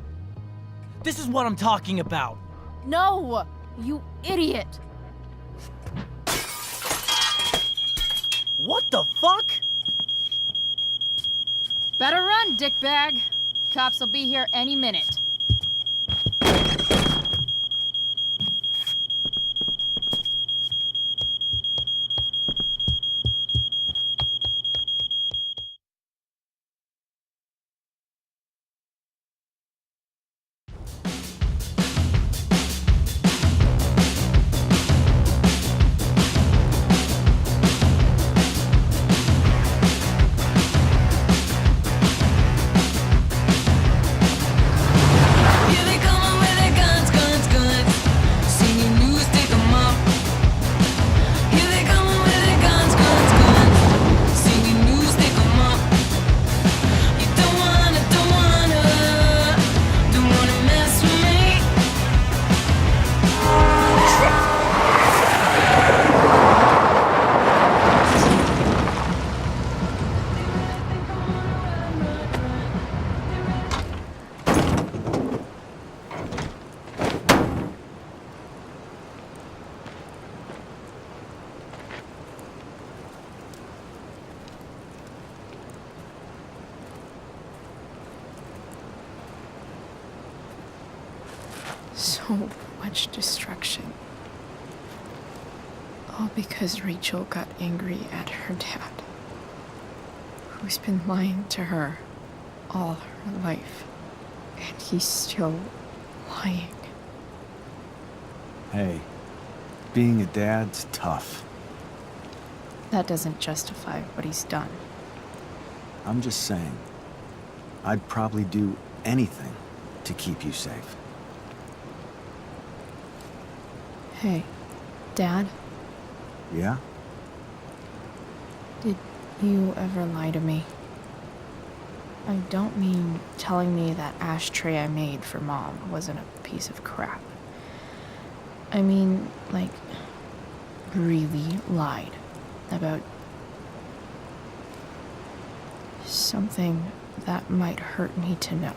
This is what I'm talking about. No! You idiot! What the fuck? Better run, dickbag. Cops will be here any minute. so much destruction. All because Rachel got angry at her dad, who's been lying to her all her life. And he's still lying. Hey, being a dad's tough. That doesn't justify what he's done. I'm just saying, I'd probably do anything to keep you safe. Hey, Dad, Yeah? did you ever lie to me? I don't mean telling me that ashtray I made for Mom wasn't a piece of crap. I mean, like, really lied about something that might hurt me to know.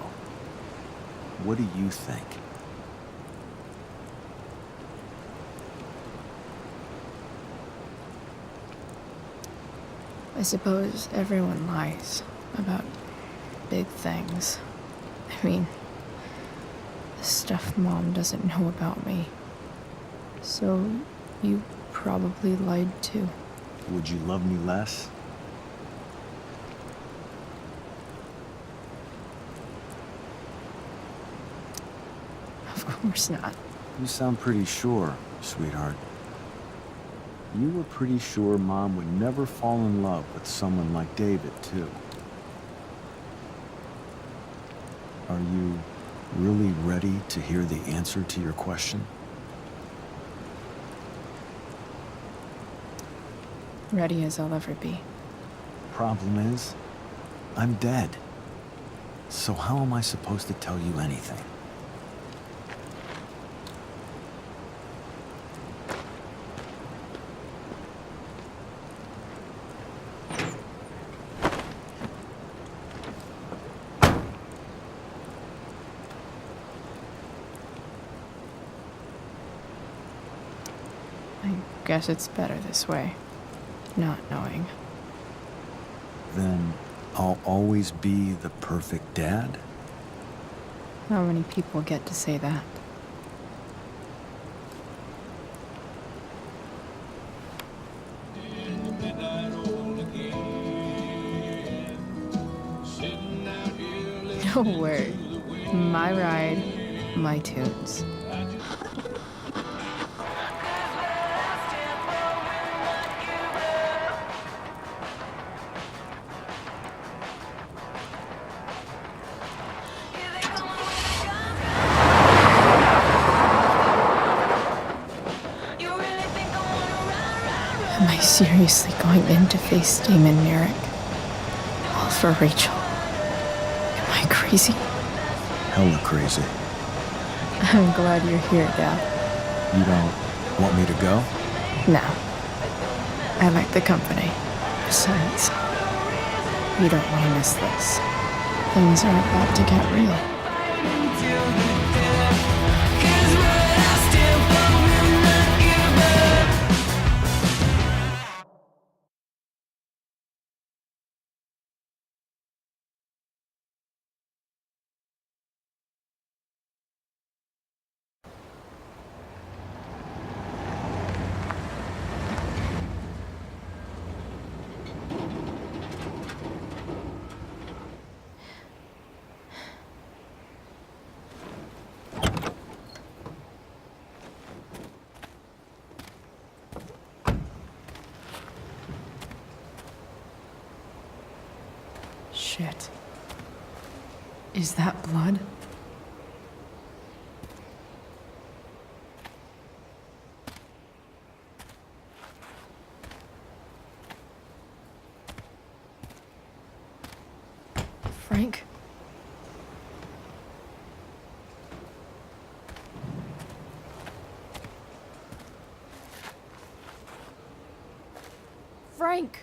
What do you think? I suppose everyone lies about big things. I mean, the stuff Mom doesn't know about me. So you probably lied too. Would you love me less? Of course not. You sound pretty sure, sweetheart. You were pretty sure Mom would never fall in love with someone like David, too. Are you really ready to hear the answer to your question? Ready as I'll ever be. Problem is, I'm dead. So how am I supposed to tell you anything? I guess it's better this way, not knowing. Then I'll always be the perfect dad? How many people get to say that? No word. My ride, my tunes. Am I seriously going in to face Damon Merrick? All for Rachel? Am I crazy? Hella crazy. I'm glad you're here, Dad. You don't want me to go? No. I like the company. Besides, you don't want to miss this. Things are about to get real. Shit. Is that blood? Frank? Frank!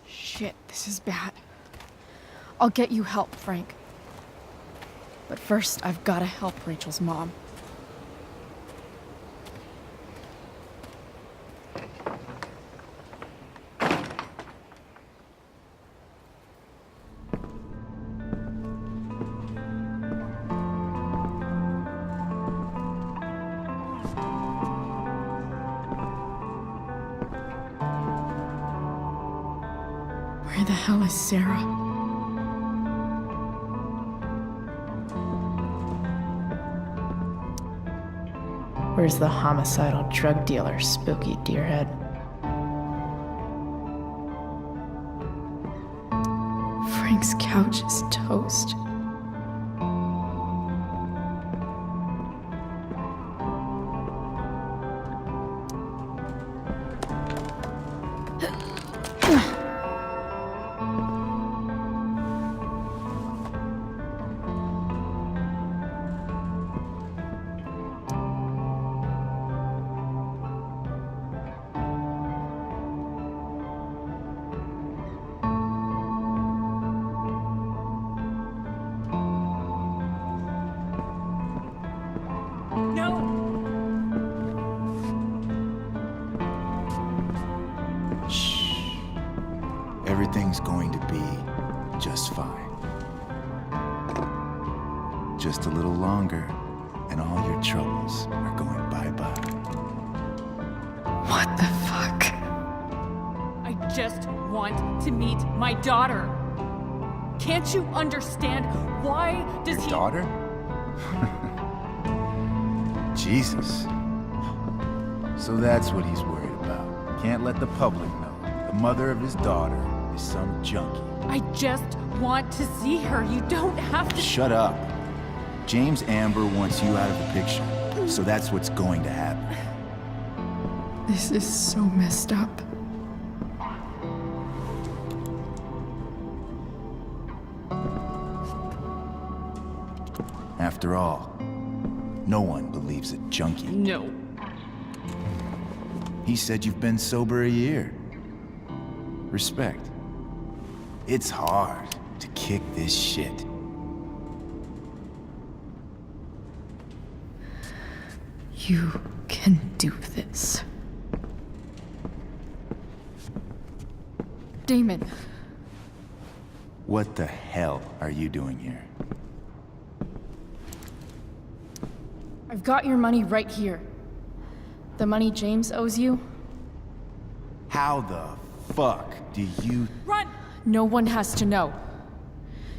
Shit, this is bad. I'll get you help, Frank. But first, I've gotta help Rachel's mom. Where the hell is Sarah? Where's the homicidal drug dealer, Spooky Deerhead? Frank's couch is toast. Everything's going to be just fine. Just a little longer, and all your troubles are going bye-bye. What the fuck? I just want to meet my daughter. Can't you understand? Why does Your daughter? Jesus. So that's what he's worried about. Can't let the public know. The mother of his daughter is some junkie. I just want to see her. You don't have to. Shut up. James Amber wants you out of the picture, so that's what's going to happen. This is so messed up. After all, no one believes a junkie. No. He said you've been sober a year. Respect. It's hard to kick this shit. You can do this. Damon. What the hell are you doing here? I've got your money right here. The money James owes you. How the fuck do you... Run! No one has to know.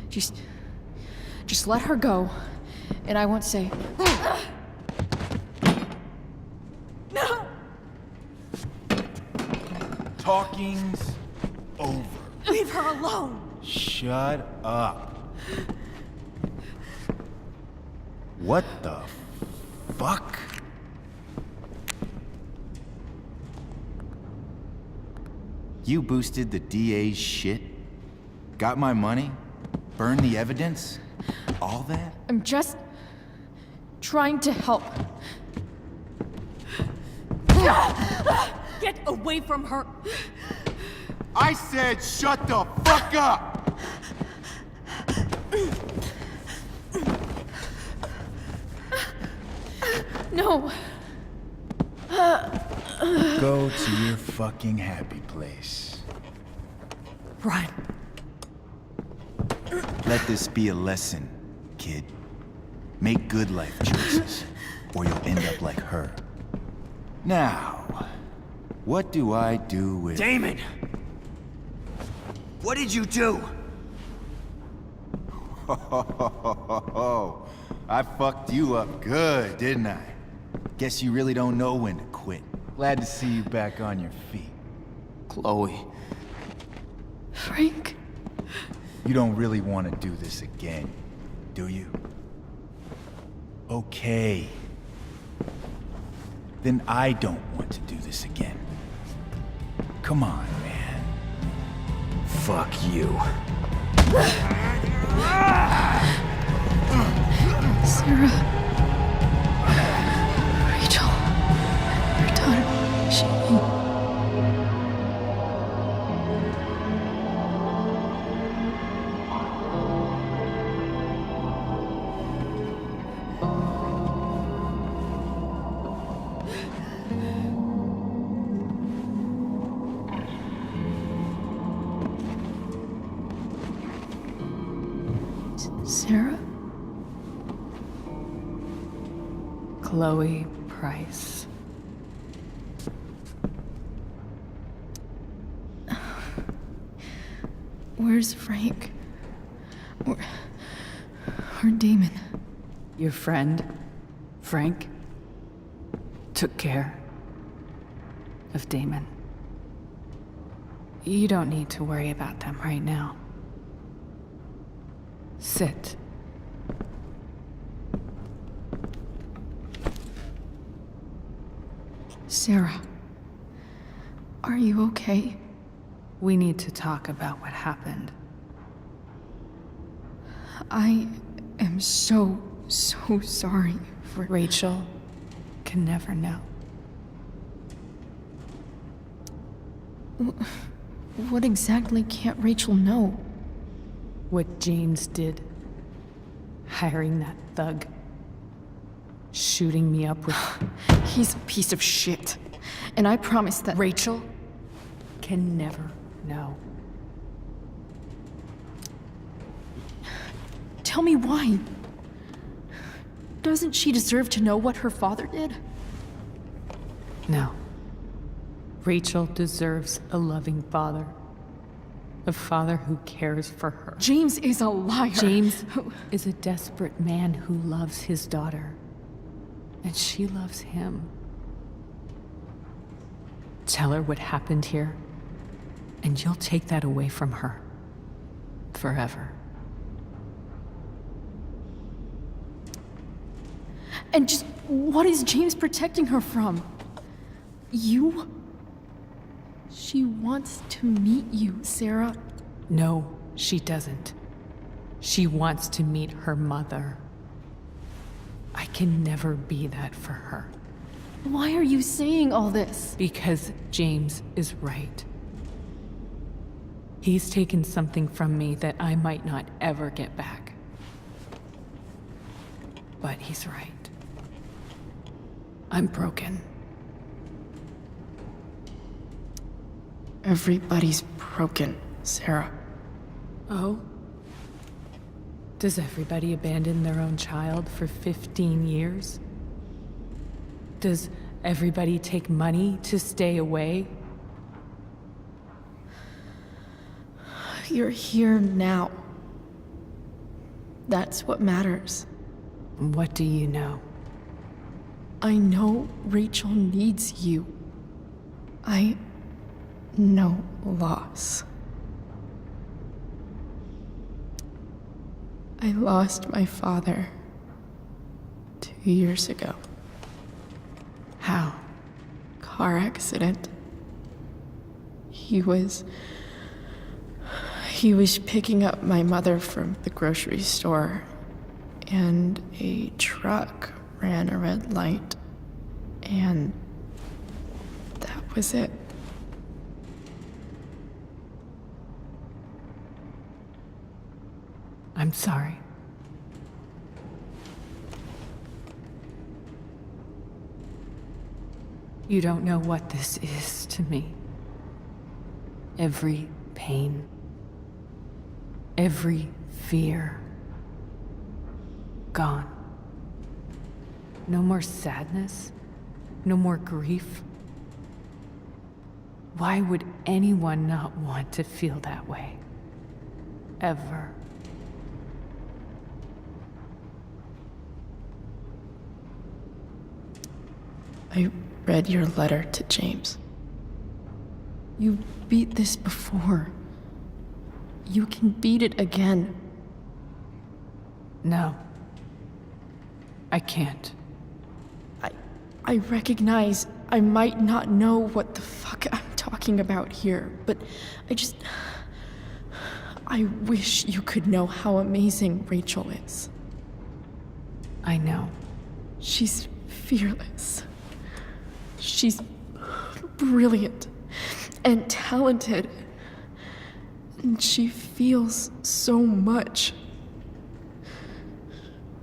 Just let her go, and I won't say... No! Talking's over. Leave her alone! Shut up. What the fuck? You boosted the DA's shit? Got my money? Burned the evidence? All that? I'm just trying to help. Get away from her! I said shut the fuck up! No. Go to your fucking happy place. Run. Let this be a lesson, kid. Make good life choices, or you'll end up like her. Now, what do I do with... Damon! What did you do? I fucked you up good, didn't I? Guess you really don't know when to quit. Glad to see you back on your feet. Chloe. Frank? You don't really want to do this again, do you? Okay. Then I don't want to do this again. Come on, man. Fuck you. Sarah. Rachel. Your daughter. She... Sarah? Chloe Price. Where's Frank? Or Damon? Your friend, Frank, took care of Damon. You don't need to worry about them right now. Sit. Sarah, are you okay? We need to talk about what happened. I am so sorry for... Rachel can never know. What exactly can't Rachel know? What James did. Hiring that thug. Shooting me up with... He's a piece of shit. And I promise that... Rachel can never know. Tell me why. Doesn't she deserve to know what her father did? No. Rachel deserves a loving father. A father who cares for her. James is a liar. James is a desperate man who loves his daughter. And she loves him. Tell her what happened here, and you'll take that away from her. Forever. And just what is James protecting her from? You? She wants to meet you, Sarah. No, she doesn't. She wants to meet her mother. I can never be that for her. Why are you saying all this? Because James is right. He's taken something from me that I might not ever get back. But he's right. I'm broken. Everybody's broken, Sarah. Oh? Does everybody abandon their own child for 15 years? Does everybody take money to stay away? You're here now. That's what matters. What do you know? I know Rachel needs you. I know loss. I lost my father 2 years ago. How? Car accident. He was picking up my mother from the grocery store, and a truck ran a red light, and that was it. I'm sorry. You don't know what this is to me. Every pain, every fear, gone. No more sadness, no more grief. Why would anyone not want to feel that way? Ever. I read your letter to James. You beat this before. You can beat it again. No. I can't. I recognize I might not know what the fuck I'm talking about here, but I wish you could know how amazing Rachel is. I know. She's fearless. She's brilliant and talented. And she feels so much.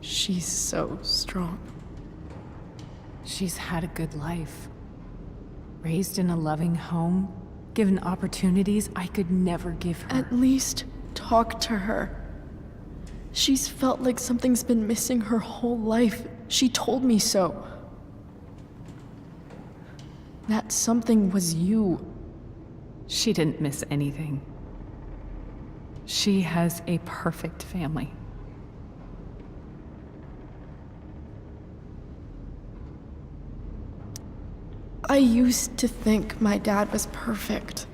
She's so strong. She's had a good life. Raised in a loving home, given opportunities I could never give her. At least talk to her. She's felt like something's been missing her whole life. She told me so. That something was you. She didn't miss anything. She has a perfect family. I used to think my dad was perfect.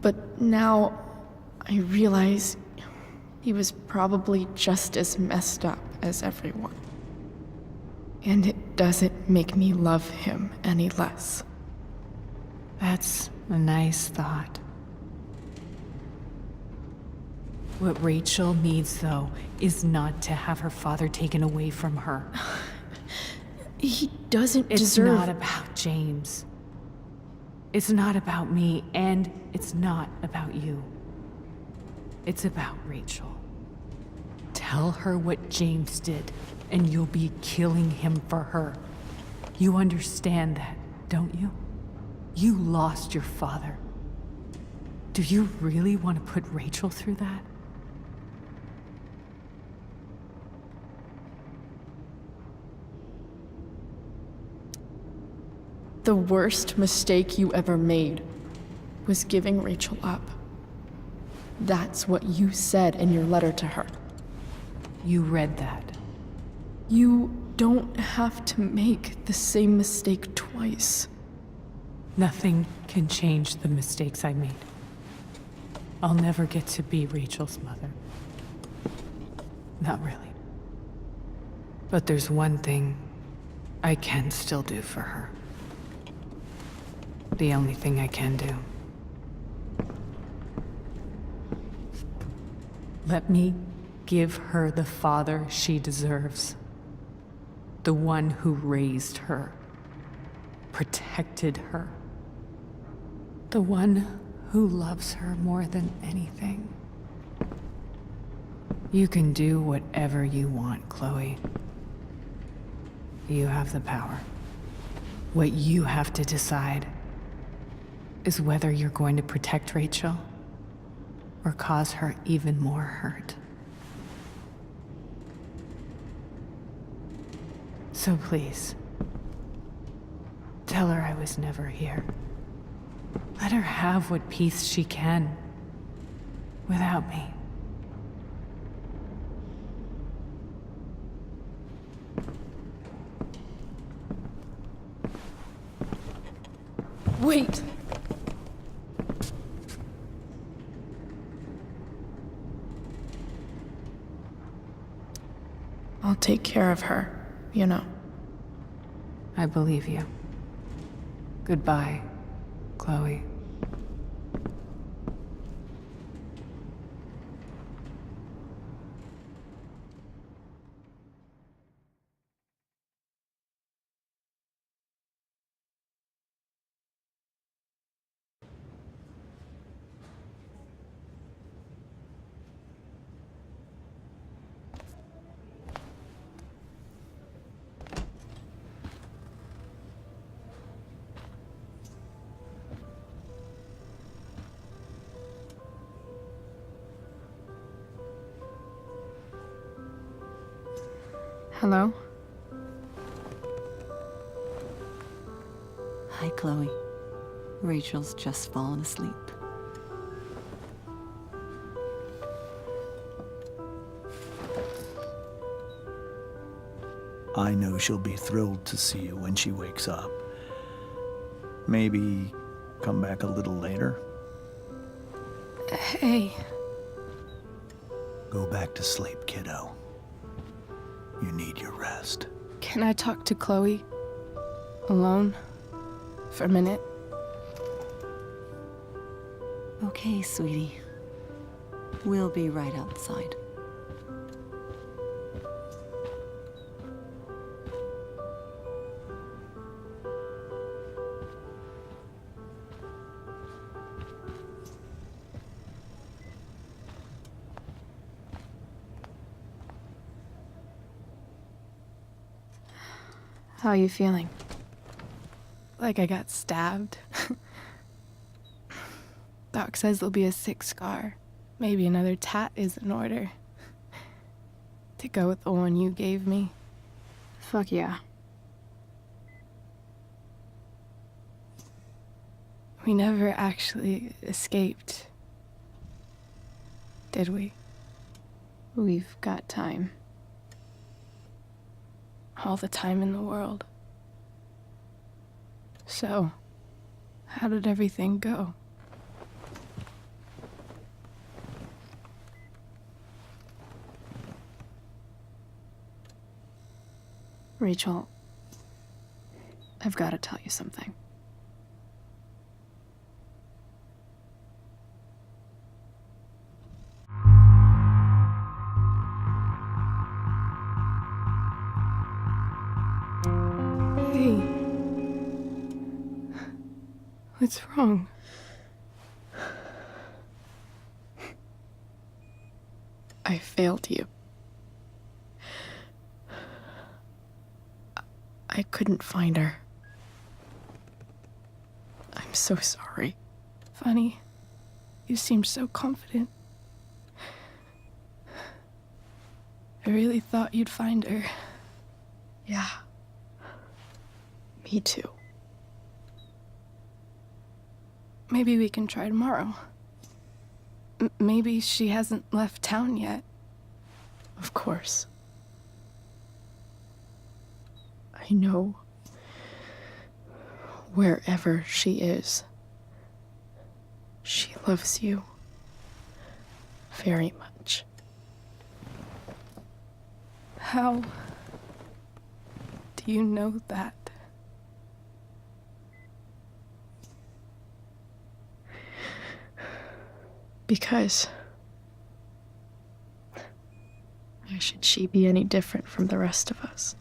But now I realize he was probably just as messed up as everyone. And it doesn't make me love him any less. That's a nice thought. What Rachel needs, though, is not to have her father taken away from her. He doesn't It's deserve... not about James. It's not about me, and it's not about you. It's about Rachel. Tell her what James did, and you'll be killing him for her. You understand that, don't you? You lost your father. Do you really want to put Rachel through that? The worst mistake you ever made was giving Rachel up. That's what you said in your letter to her. You read that. You don't have to make the same mistake twice. Nothing can change the mistakes I made. I'll never get to be Rachel's mother. Not really. But there's one thing I can still do for her. The only thing I can do. Let me give her the father she deserves. The one who raised her, protected her. The one who loves her more than anything. You can do whatever you want, Chloe. You have the power. What you have to decide is whether you're going to protect Rachel or cause her even more hurt. So please, tell her I was never here. Let her have what peace she can without me. Wait! I'll take care of her, you know. I believe you. Goodbye, Chloe. Hello? Hi, Chloe. Rachel's just fallen asleep. I know she'll be thrilled to see you when she wakes up. Maybe come back a little later? Hey. Go back to sleep, kiddo. You need your rest. Can I talk to Chloe? Alone? For a minute? Okay, sweetie. We'll be right outside. How are you feeling? Like I got stabbed? Doc says there'll be a 6 scar. Maybe another tat is in order. To go with the one you gave me. Fuck yeah. We never actually escaped. did we? We've got time. All the time in the world. So, how did everything go? Rachel, I've got to tell you something. Hey. What's wrong? I failed you. I couldn't find her. I'm so sorry. Funny. You seemed so confident. I really thought you'd find her. Yeah. Me too. Maybe we can try tomorrow. Maybe she hasn't left town yet. Of course. I know wherever she is, she loves you very much. How do you know that? Because why should she be any different from the rest of us?